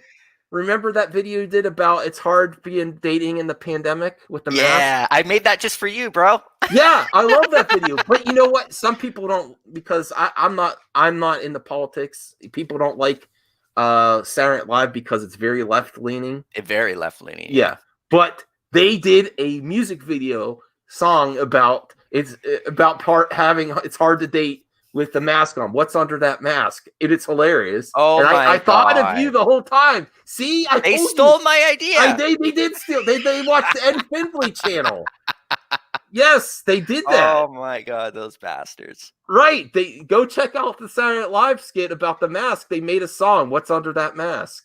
Remember that video you did about it's hard being dating in the pandemic with the mask? Yeah, I made that just for you, bro. Yeah, I love that video. But you know what? Some people don't, because I'm not into politics. People don't like Saturday Night Live because it's very left leaning. Very left leaning. Yeah. But they did a music video song about it's hard to date with the mask on. What's under that mask? It's hilarious. Oh, and my I thought God. of you the whole time. See, They stole my idea. They did steal. They watched the Ed Findlay channel. Yes, they did that. Oh my God, those bastards! Right. They go check out the Saturday Night Live skit about the mask. They made a song. What's under that mask?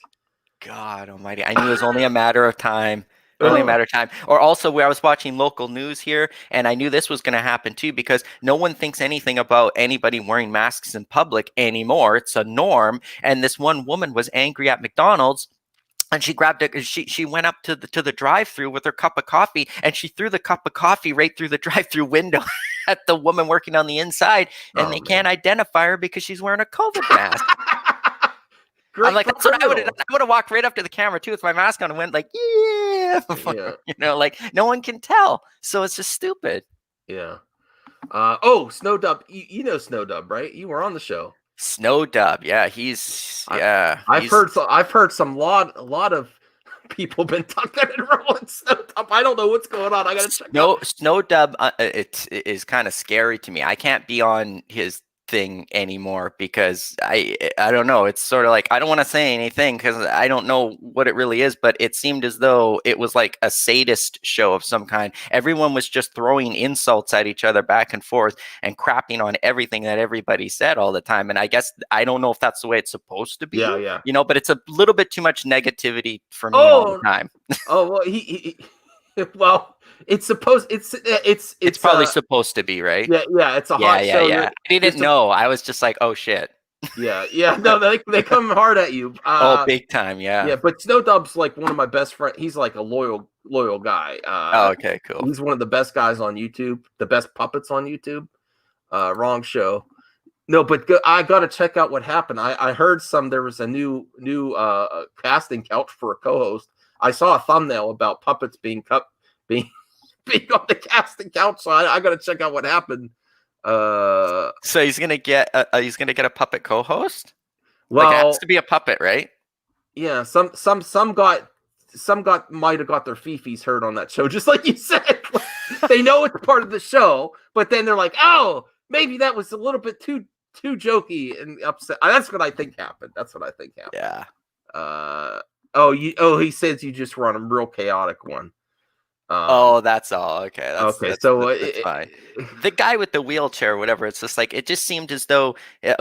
God Almighty! I knew it was only a matter of time. Only a matter of time. Or also, where I was watching local news here, and I knew this was going to happen too, because no one thinks anything about anybody wearing masks in public anymore. It's a norm. And this one woman was angry at McDonald's, and she grabbed it. She went up to the drive-through with her cup of coffee, and she threw the cup of coffee right through the drive-through window at the woman working on the inside, and they can't identify her because she's wearing a COVID mask. I'm like, that's what I would have done. I would have walked right up to the camera too with my mask on and went like, yeah. You know, like no one can tell. So it's just stupid. Yeah. Snow Dub. You know Snow Dub, right? You were on the show. Snow Dub. Yeah, I've heard a lot of people been tucking and rolling Snow Dub. I don't know what's going on. I gotta check. Snow Dub. It is kind of scary to me. I can't be on his thing anymore because I don't know. It's sort of like, I don't want to say anything because I don't know what it really is, but it seemed as though it was like a sadist show of some kind. Everyone was just throwing insults at each other back and forth and crapping on everything that everybody said all the time. And I guess I don't know if that's the way it's supposed to be. Yeah. You know, but it's a little bit too much negativity for me all the time. Well, well, it's probably supposed to be, right? Yeah, it's a hot show. Yeah. I didn't know. I was just like, oh shit. Yeah. No, they come hard at you. Big time. Yeah. Yeah, but Snow Dub's like one of my best friends. He's like a loyal guy. Okay, cool. He's one of the best guys on YouTube, the best puppets on YouTube. Wrong show. No, but I got to check out what happened. I heard there was a new casting couch for a co-host. I saw a thumbnail about puppets being on the casting couch, so I got to check out what happened. So he's gonna get a puppet co-host. Well, like it has to be a puppet, right? Yeah, some might have got their fifis hurt on that show, just like you said. They know it's part of the show, but then they're like, oh, maybe that was a little bit too jokey and upset. That's what I think happened. Yeah. He says you just run a real chaotic one. That's all. Okay. That's fine. The guy with the wheelchair, whatever, it's just like, it just seemed as though,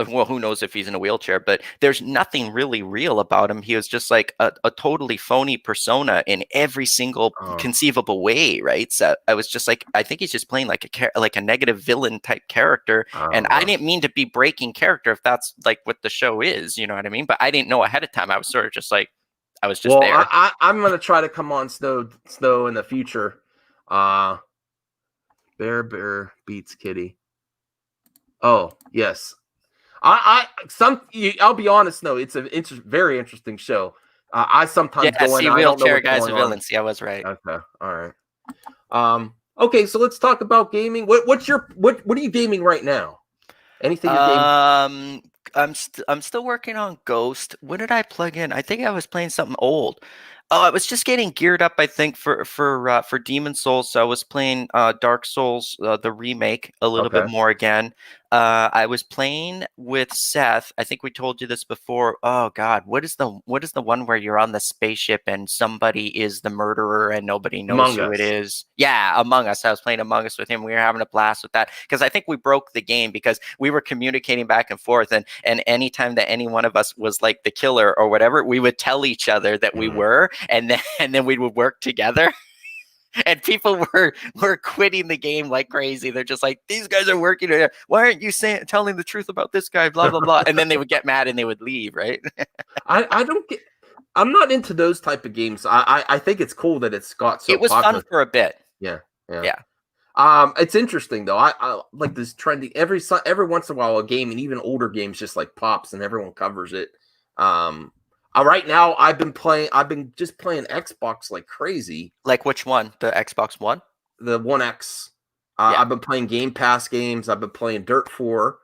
well, who knows if he's in a wheelchair, but there's nothing really real about him. He was just like a totally phony persona in every single conceivable way, right? So I was just like, I think he's just playing like a negative villain type character. And I didn't mean to be breaking character if that's like what the show is, you know what I mean? But I didn't know ahead of time. I was sort of just like, I was just there. I'm going to try to come on Snow in the future. Bear beats kitty. Oh, yes. I'll be honest. No, it's very interesting show. I sometimes Yeah, go in. see, I don't know wheelchair what's guy's a going on. villain. See, I was right. Okay, all right. Okay, so let's talk about gaming. What are you gaming right now? Anything you're gaming? I'm still working on Ghost. When did I plug in? I think I was playing something old. Oh, I was just getting geared up, I think, for Demon Souls. So I was playing Dark Souls, the remake, a little bit Okay. more again. I was playing with Seth. I think we told you this before. Oh God, what is the one where you're on the spaceship and somebody is the murderer and nobody knows Among who it Us. is? Yeah, Among Us. I was playing Among Us with him. We were having a blast with that because I think we broke the game because we were communicating back and forth, and anytime that any one of us was like the killer or whatever, we would tell each other that we were, and then we would work together. And people were quitting the game like crazy. They're just like, these guys are working. Why aren't you telling the truth about this guy? Blah blah blah. And then they would get mad and they would leave. Right? I don't get. I'm not into those type of games. I think it's cool that it's got so It was fun popular. for a bit. Yeah, yeah. Yeah. It's interesting though. I like this trendy every once in a while a game, and even older games just like pops and everyone covers it. Right now I've been just playing Xbox like crazy. Like which one? The Xbox One? The One X. Yeah. I've been playing Game Pass games. I've been playing Dirt 4.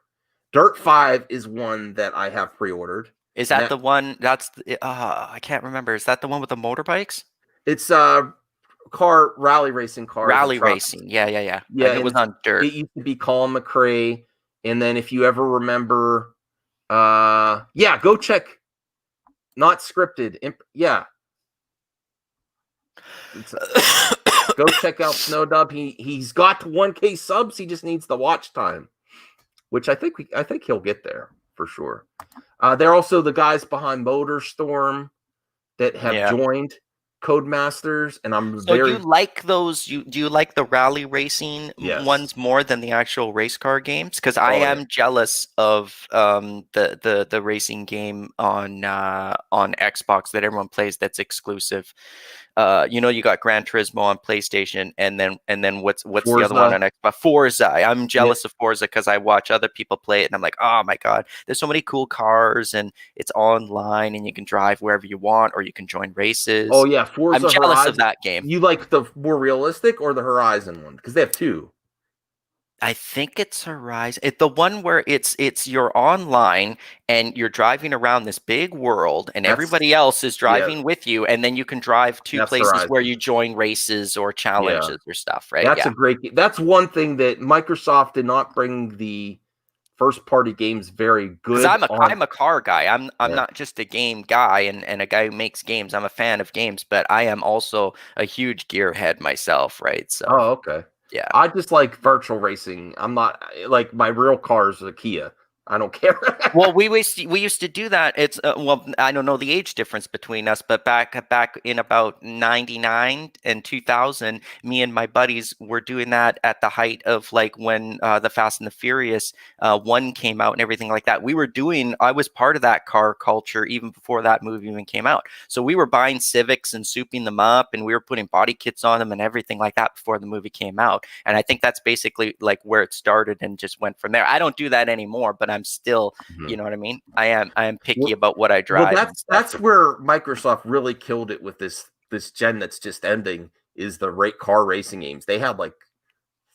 Dirt 5 is one that I have pre-ordered. Is that the one? I can't remember. Is that the one with the motorbikes? It's car rally racing cars and Rally trucks. racing. Yeah. Yeah, And it was on dirt. It used to be Colin McRae, and then if you ever remember, go check. Not scripted. Go check out Snowdub. He's got 1K subs. He just needs the watch time, which I think he'll get there for sure. They're also the guys behind MotorStorm that have joined Codemasters, and I'm So you like those? Do you like the rally racing ones more than the actual race car games? Because I am jealous of the racing game on Xbox that everyone plays that's exclusive. You got Gran Turismo on PlayStation, and then what's Forza. the other one on Xbox? Forza. I'm jealous of Forza because I watch other people play it, and I'm like, oh my god, there's so many cool cars, and it's online, and you can drive wherever you want, or you can join races. Oh yeah, Forza I'm jealous Horizon. of that game. You like the more realistic or the Horizon one? Because they have two. I think it's Horizon. The one where it's you're online and you're driving around this big world, and everybody else is driving with you, and then you can drive to places Horizon. where you join races or challenges or stuff, right? That's a great game. That's one thing that Microsoft did not bring the first party games very good. Because I'm a car guy. I'm not just a game guy and a guy who makes games. I'm a fan of games, but I am also a huge gearhead myself, right? So okay. Yeah. I just like virtual racing. I'm not like my real car is a Kia. I don't care. Well, we used to do that. It's I don't know the age difference between us, but back in about 99 and 2000, me and my buddies were doing that at the height of like when the Fast and the Furious 1 came out and everything like that. I was part of that car culture even before that movie even came out. So we were buying Civics and souping them up, and we were putting body kits on them and everything like that before the movie came out. And I think that's basically like where it started and just went from there. I don't do that anymore, but I'm still, you know what I mean? I am picky about what I drive. Well, that's where Microsoft really killed it with this gen that's just ending is the car racing games. They had like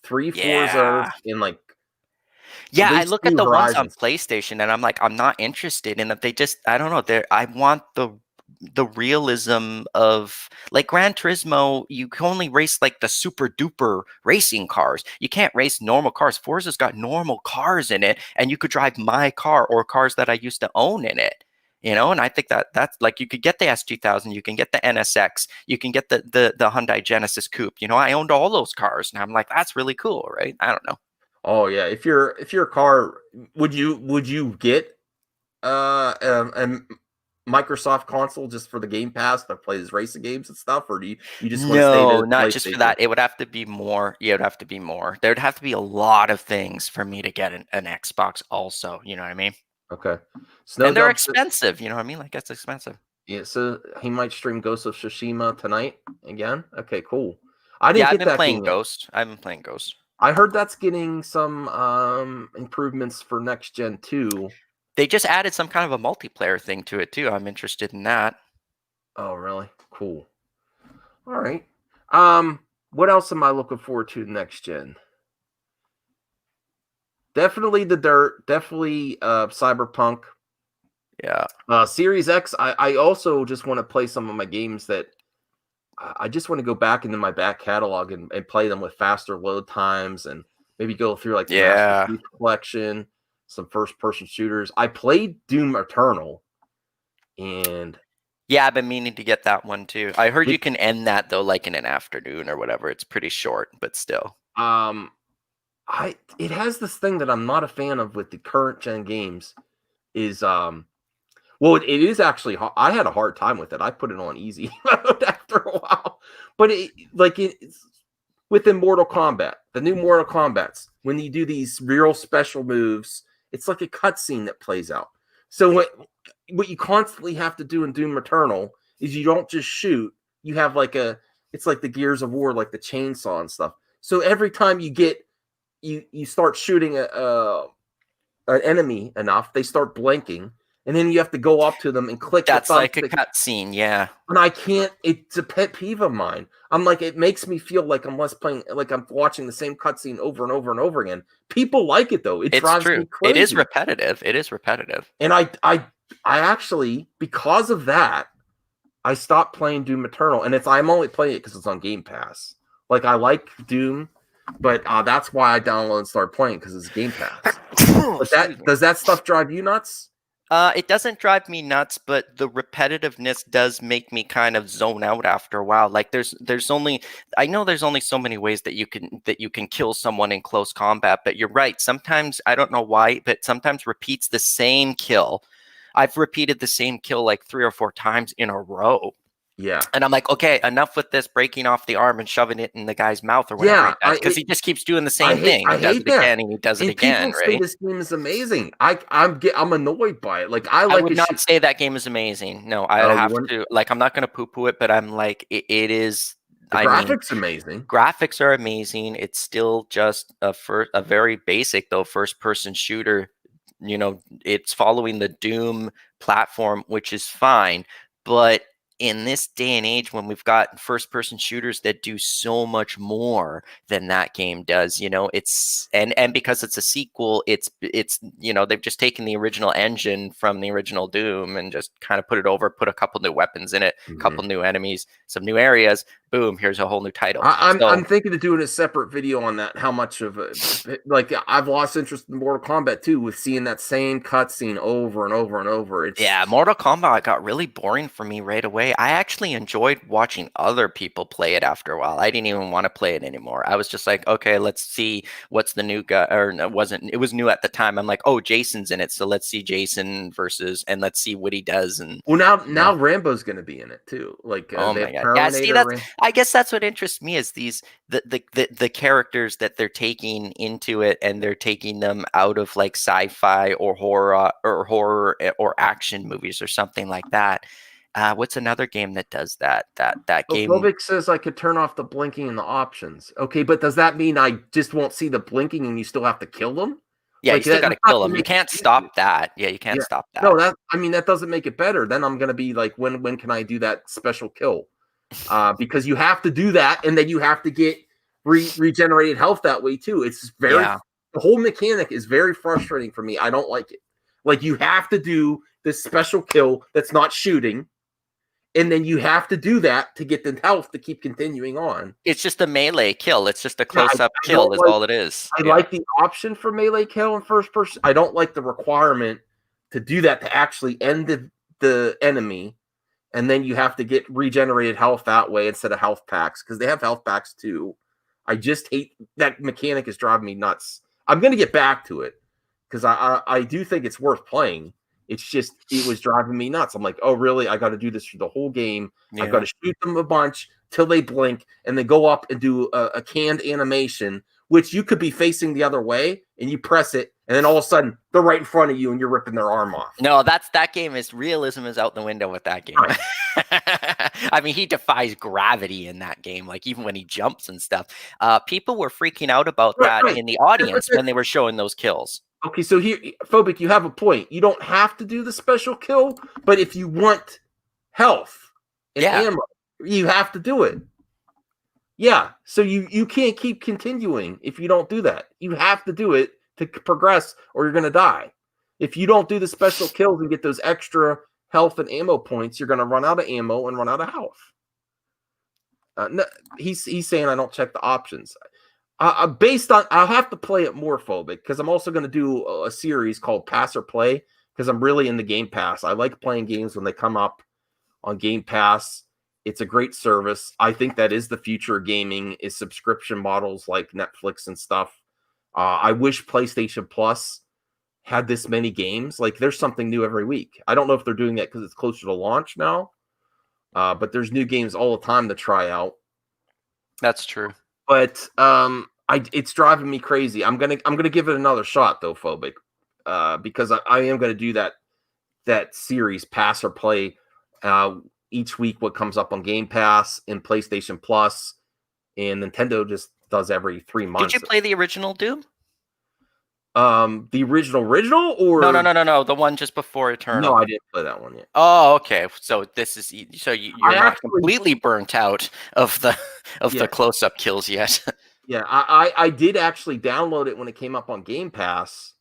3 Forzas in like I look at the ones on PlayStation and I'm like, I'm not interested in that. I don't know. I want the realism of like Gran Turismo. You can only race like the super duper racing cars. You can't race normal cars. Forza's got normal cars in it, and you could drive my car or cars that I used to own in it. And I think that's like you could get the S2000, you can get the NSX, you can get the Hyundai Genesis Coupe. I owned all those cars, and I'm like, that's really cool, right? I don't know. Oh yeah, if you're a car, would you get a Microsoft console just for the Game Pass to play these racing games and stuff, or do you just want to stay to not just for that? It would have to be more. Yeah, it would have to be more. There'd have to be a lot of things for me to get an Xbox also. You know what I mean? Okay. And they're expensive. You know what I mean? Like that's expensive. Yeah, so he might stream Ghost of Tsushima tonight again. Okay, cool. I've been playing Ghost. I've been playing Ghost. I heard that's getting some improvements for next gen too. They just added some kind of a multiplayer thing to it too. I'm interested in that. Oh, really? Cool. All right. What else am I looking forward to next gen? Definitely the Dirt. Definitely Cyberpunk. Yeah. Series X. I also just want to play some of my games that I just want to go back into my back catalog and play them with faster load times and maybe go through like the Master Yeah. Chief Collection, some first person shooters. I played Doom Eternal, and Yeah, I've been meaning to get that one too. I heard it, you can end that though, like in an afternoon or whatever. It's pretty short, but still. it has this thing that I'm not a fan of with the current gen games is well, it is actually I had a hard time with it. I put it on easy mode after a while, but it's within Mortal Kombat, the new Mortal Kombats, when you do these real special moves, it's like a cutscene that plays out. So what you constantly have to do in Doom Eternal is you don't just shoot. You have it's like the Gears of War, like the chainsaw and stuff. So every time you start shooting an enemy enough, they start blinking, and then you have to go up to them and click That's the like a thumbstick. cutscene, yeah. And I can't. It's a pet peeve of mine. I'm like, it makes me feel like I'm playing, like I'm watching the same cutscene over and over and over again. People like it though. It It's drives true. me crazy. It is repetitive. It is repetitive. And I actually, because of that, I stopped playing Doom Eternal, and I'm only playing it because it's on Game Pass. Like I like Doom, but that's why I downloaded and started playing because it's Game Pass. But does that stuff drive you nuts? It doesn't drive me nuts, but the repetitiveness does make me kind of zone out after a while. Like there's only I know there's only so many ways that you can kill someone in close combat, but you're right. Sometimes I don't know why, but sometimes repeats the same kill. I've repeated the same kill like 3 or 4 times in a row. Yeah. And I'm like, okay, enough with this breaking off the arm and shoving it in the guy's mouth or whatever he does, because he just keeps doing the same thing. He does it again and he does it again, people say right? this game is amazing. I'm annoyed by it. Like I would not say that game is amazing. No, I have to. Like, I'm not going to poo-poo it, but I'm like, it is. The graphics amazing. Graphics are amazing. It's still just a very basic though first-person shooter. You know, it's following the Doom platform, which is fine, but in this day and age when we've got first person shooters that do so much more than that game does, you know, it's and because it's a sequel, it's you know, they've just taken the original engine from the original Doom and just kind of put it over, put a couple new weapons in it, a couple new enemies, some new areas, boom, here's a whole new title. I'm thinking of doing a separate video on that, how much of like I've lost interest in Mortal Kombat too with seeing that same cutscene over and over and over. Yeah, Mortal Kombat got really boring for me right away. I actually enjoyed watching other people play it after a while. I didn't even want to play it anymore. I was just like, okay, let's see what's the new guy, or it was new at the time. I'm like, oh, Jason's in it, so let's see Jason versus, and let's see what he does. And well, now Rambo's going to be in it too. Like, oh my god, yeah. See, I guess that's what interests me is the characters that they're taking into it, and they're taking them out of like sci-fi or horror or action movies or something like that. What's another game that does that? That game. Phobic says I could turn off the blinking and the options. Okay, but does that mean I just won't see the blinking and you still have to kill them? Yeah, you still got to kill them. You can't stop that. Yeah, you can't stop that. No, that doesn't make it better. Then I'm gonna be like, when can I do that special kill? Because you have to do that, and then you have to get regenerated health that way too. It's the whole mechanic is very frustrating for me. I don't like it. Like, you have to do this special kill that's not shooting, and then you have to do that to get the health to keep continuing on. It's just a melee kill. It's just a close-up kill is all it is. I like the option for melee kill in first person. I don't like the requirement to do that to actually end the enemy, and then you have to get regenerated health that way instead of health packs, because they have health packs too. I just hate that mechanic. Is driving me nuts. I'm going to get back to it because I do think it's worth playing. It's just, it was driving me nuts. I'm like, oh, really? I got to do this through the whole game. Yeah. I've got to shoot them a bunch till they blink and then go up and do a canned animation, which you could be facing the other way and you press it, and then all of a sudden they're right in front of you and you're ripping their arm off. No, that game is realism is out the window with that game. Right. I mean, he defies gravity in that game, like even when he jumps and stuff. People were freaking out about that in the audience when they were showing those kills. Okay, so here, Phobic, you have a point. You don't have to do the special kill, but if you want health and ammo, you have to do it. Yeah, so you can't keep continuing if you don't do that. You have to do it to progress, or you're going to die. If you don't do the special kills and get those extra health and ammo points, you're going to run out of ammo and run out of health. No, he's saying I don't check the options. Based on, I'll have to play it more, Phobic, because I'm also going to do a series called Pass or Play, because I'm really in the Game Pass. I like playing games when they come up on Game Pass. It's a great service. I think that is the future of gaming, is subscription models like Netflix and stuff. I wish PlayStation Plus had this many games. Like, there's something new every week. I don't know if they're doing that because it's closer to launch now, but there's new games all the time to try out. That's true. But it's driving me crazy. I'm gonna give it another shot though, Phobic, because I am gonna do that series, Pass or Play, each week. What comes up on Game Pass and PlayStation Plus, and Nintendo just does every 3 months. Did you play the original Doom? The original, or No, the one just before Eternal. No, I didn't play that one yet. Oh, okay. So this is you're not completely burnt out of the the close-up kills yet. Yeah, I did actually download it when it came up on Game Pass,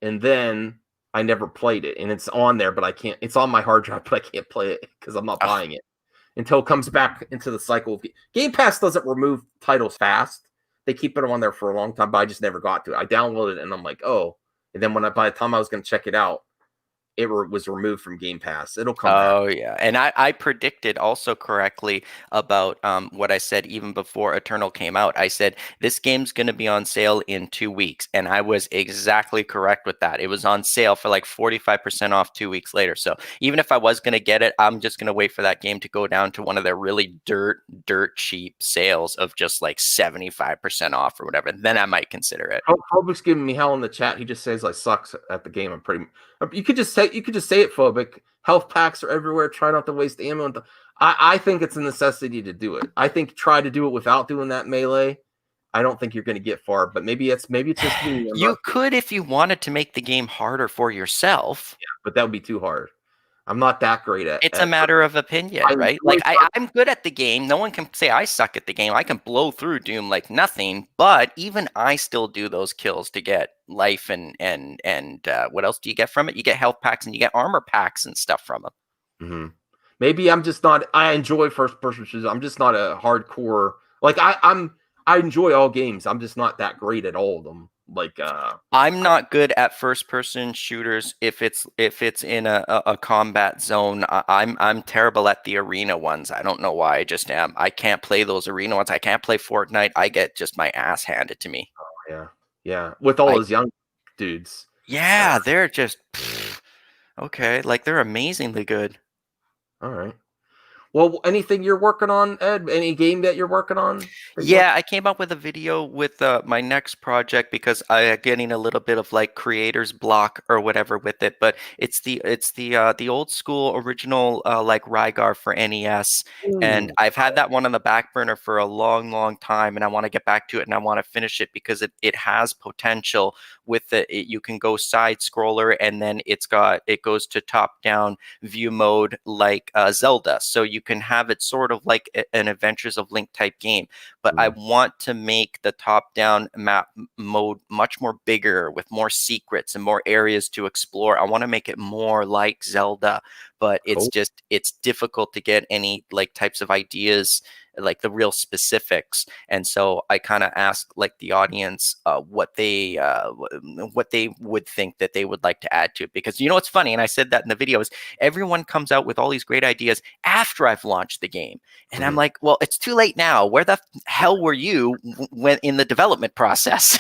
and then I never played it. And it's on there, but I can't. It's on my hard drive, but I can't play it because I'm not buying it until it comes back into the cycle of Game Pass. Doesn't remove titles fast. They keep it on there for a long time, but I just never got to it. I downloaded it and I'm like, oh. And then by the time I was going to check it out, it was removed from Game Pass. It'll come back. Oh, yeah. And I predicted also correctly about what I said even before Eternal came out. I said, this game's going to be on sale in 2 weeks. And I was exactly correct with that. It was on sale for like 45% off 2 weeks later. So even if I was going to get it, I'm just going to wait for that game to go down to one of their really dirt cheap sales of just like 75% off or whatever. Then I might consider it. Phobic's giving me hell in the chat. He just says I sucks at the game. You could just say it, Phobic. Health packs are everywhere. Try not to waste ammo. I think it's a necessity to do it. I think try to do it without doing that melee. I don't think you're going to get far. But maybe it's just me. You could if you wanted to make the game harder for yourself. Yeah, but that would be too hard. I'm not that great at it. It's a matter of opinion, right? Like I'm good at the game. No one can say I suck at the game. I can blow through Doom like nothing, but even I still do those kills to get life and what else do you get from it? You get health packs and you get armor packs and stuff from them. Mm-hmm. Maybe I'm just not. I enjoy first person shooters. I'm just not a hardcore. Like I enjoy all games. I'm just not that great at all of them. Like I'm not good at first person shooters if it's in a combat zone. I'm terrible at the arena ones. I don't know why. I just am. I can't play those arena ones. I can't play Fortnite. I get just my ass handed to me. Oh, yeah. With all those young dudes. Yeah, they're just okay. Like they're amazingly good. All right. Well, anything you're working on, Ed? Any game that you're working on? Yeah, I came up with a video with my next project because I am getting a little bit of like creator's block or whatever with it. But it's the old school original like Rygar for NES, and I've had that one on the back burner for a long time, and I want to get back to it and I want to finish it because it has potential. With it, you can go side scroller, and then it goes to top down view mode like Zelda, so you can have it sort of like an Adventures of Link type game. But I want to make the top down map mode much more bigger with more secrets and more areas to explore. I want to make it more like Zelda, but it's difficult to get any like types of ideas, like the real specifics. And so I kind of asked like the audience what they would think that they would like to add to it, because you know what's funny, and I said that in the video, is everyone comes out with all these great ideas after I've launched the game, and I'm like, well, it's too late now. Where the hell were you when in the development process?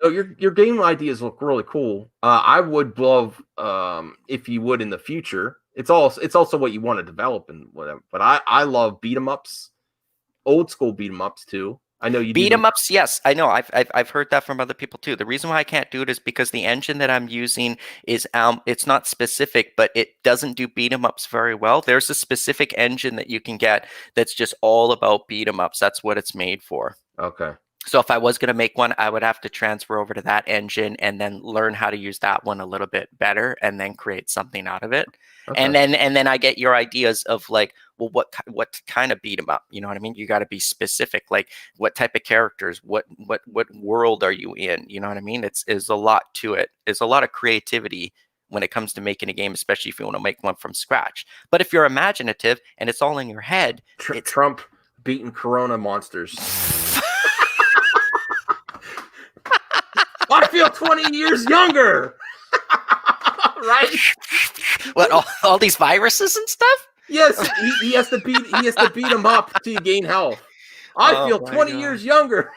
Oh, your game ideas look really cool. I would love if you would in the future. It's also what you want to develop and whatever. But I love beat 'em ups, old school beat 'em ups too. I know you beat 'em ups. Yes, I know. I've heard that from other people too. The reason why I can't do it is because the engine that I'm using is it's not specific, but it doesn't do beat 'em ups very well. There's a specific engine that you can get that's just all about beat 'em ups. That's what it's made for. Okay. So if I was going to make one, I would have to transfer over to that engine and then learn how to use that one a little bit better and then create something out of it. Okay. And then I get your ideas of like, well, what kind of beat 'em up? You know what I mean? You got to be specific. Like what type of characters, what world are you in? You know what I mean? It's a lot to it. It's a lot of creativity when it comes to making a game, especially if you want to make one from scratch. But if you're imaginative and it's all in your head, it's Trump beating Corona monsters. I feel 20 years younger. Right? What, all these viruses and stuff? Yes, he has to beat him up to gain health. I feel 20 years younger.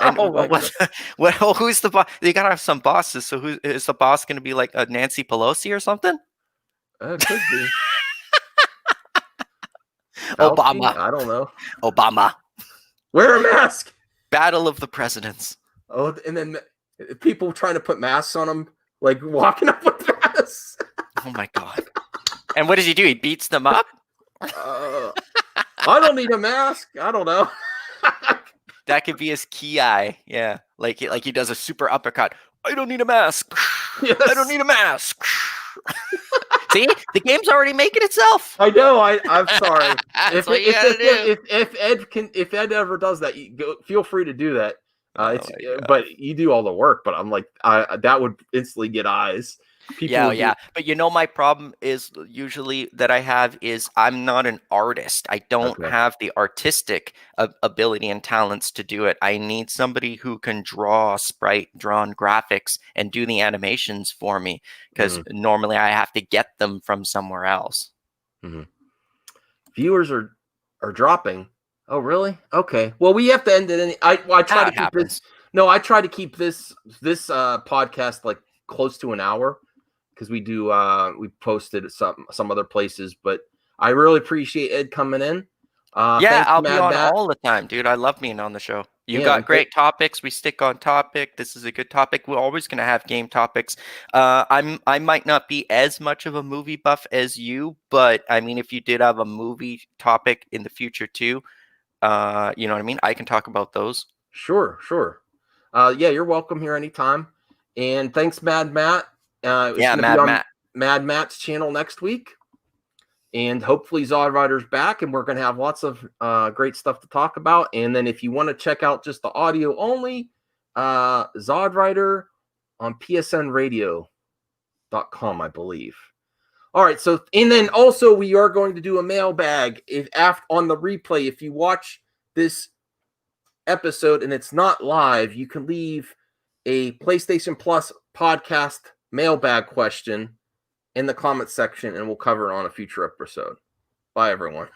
And Oh, who's the boss? They gotta have some bosses. So who is the boss going to be? Like a Nancy Pelosi or something? it could be. Obama. I don't know. Obama. Wear a mask. Battle of the presidents. Oh, and then people trying to put masks on him, like walking up with masks. Oh my god! And what does he do? He beats them up. I don't need a mask. I don't know. That could be his ki. Yeah, like he does a super uppercut. I don't need a mask. Yes. I don't need a mask. See, the game's already making itself. I know. I'm sorry. That's what you gotta do. If Ed ever does that, feel free to do that. Oh But you do all the work. But I'm like, that would instantly get eyes. Yeah. But my problem is usually that I have is I'm not an artist. I don't have the artistic ability and talents to do it. I need somebody who can draw drawn graphics and do the animations for me because normally I have to get them from somewhere else. Mm-hmm. Viewers are dropping. Oh, really? Okay. Well, we have to end it. I try to keep this. No, I try to keep this podcast like close to an hour. Because we do, we posted some other places, but I really appreciate Ed coming in. I'll be on all the time, dude. I love being on the show. You got great topics. We stick on topic. This is a good topic. We're always going to have game topics. I might not be as much of a movie buff as you, but I mean, if you did have a movie topic in the future too, you know what I mean? I can talk about those. Sure. You're welcome here anytime. And thanks, Mad Matt. It's gonna be on Mad Matt's channel next week, and hopefully Zod Rider's back, and we're gonna have lots of great stuff to talk about. And then if you want to check out just the audio only, Zod Rider on psnradio.com, I believe. All right, so and then also we are going to do a mailbag on the replay. If you watch this episode and it's not live, you can leave a PlayStation Plus podcast mailbag question in the comment section, and we'll cover it on a future episode. Bye, everyone.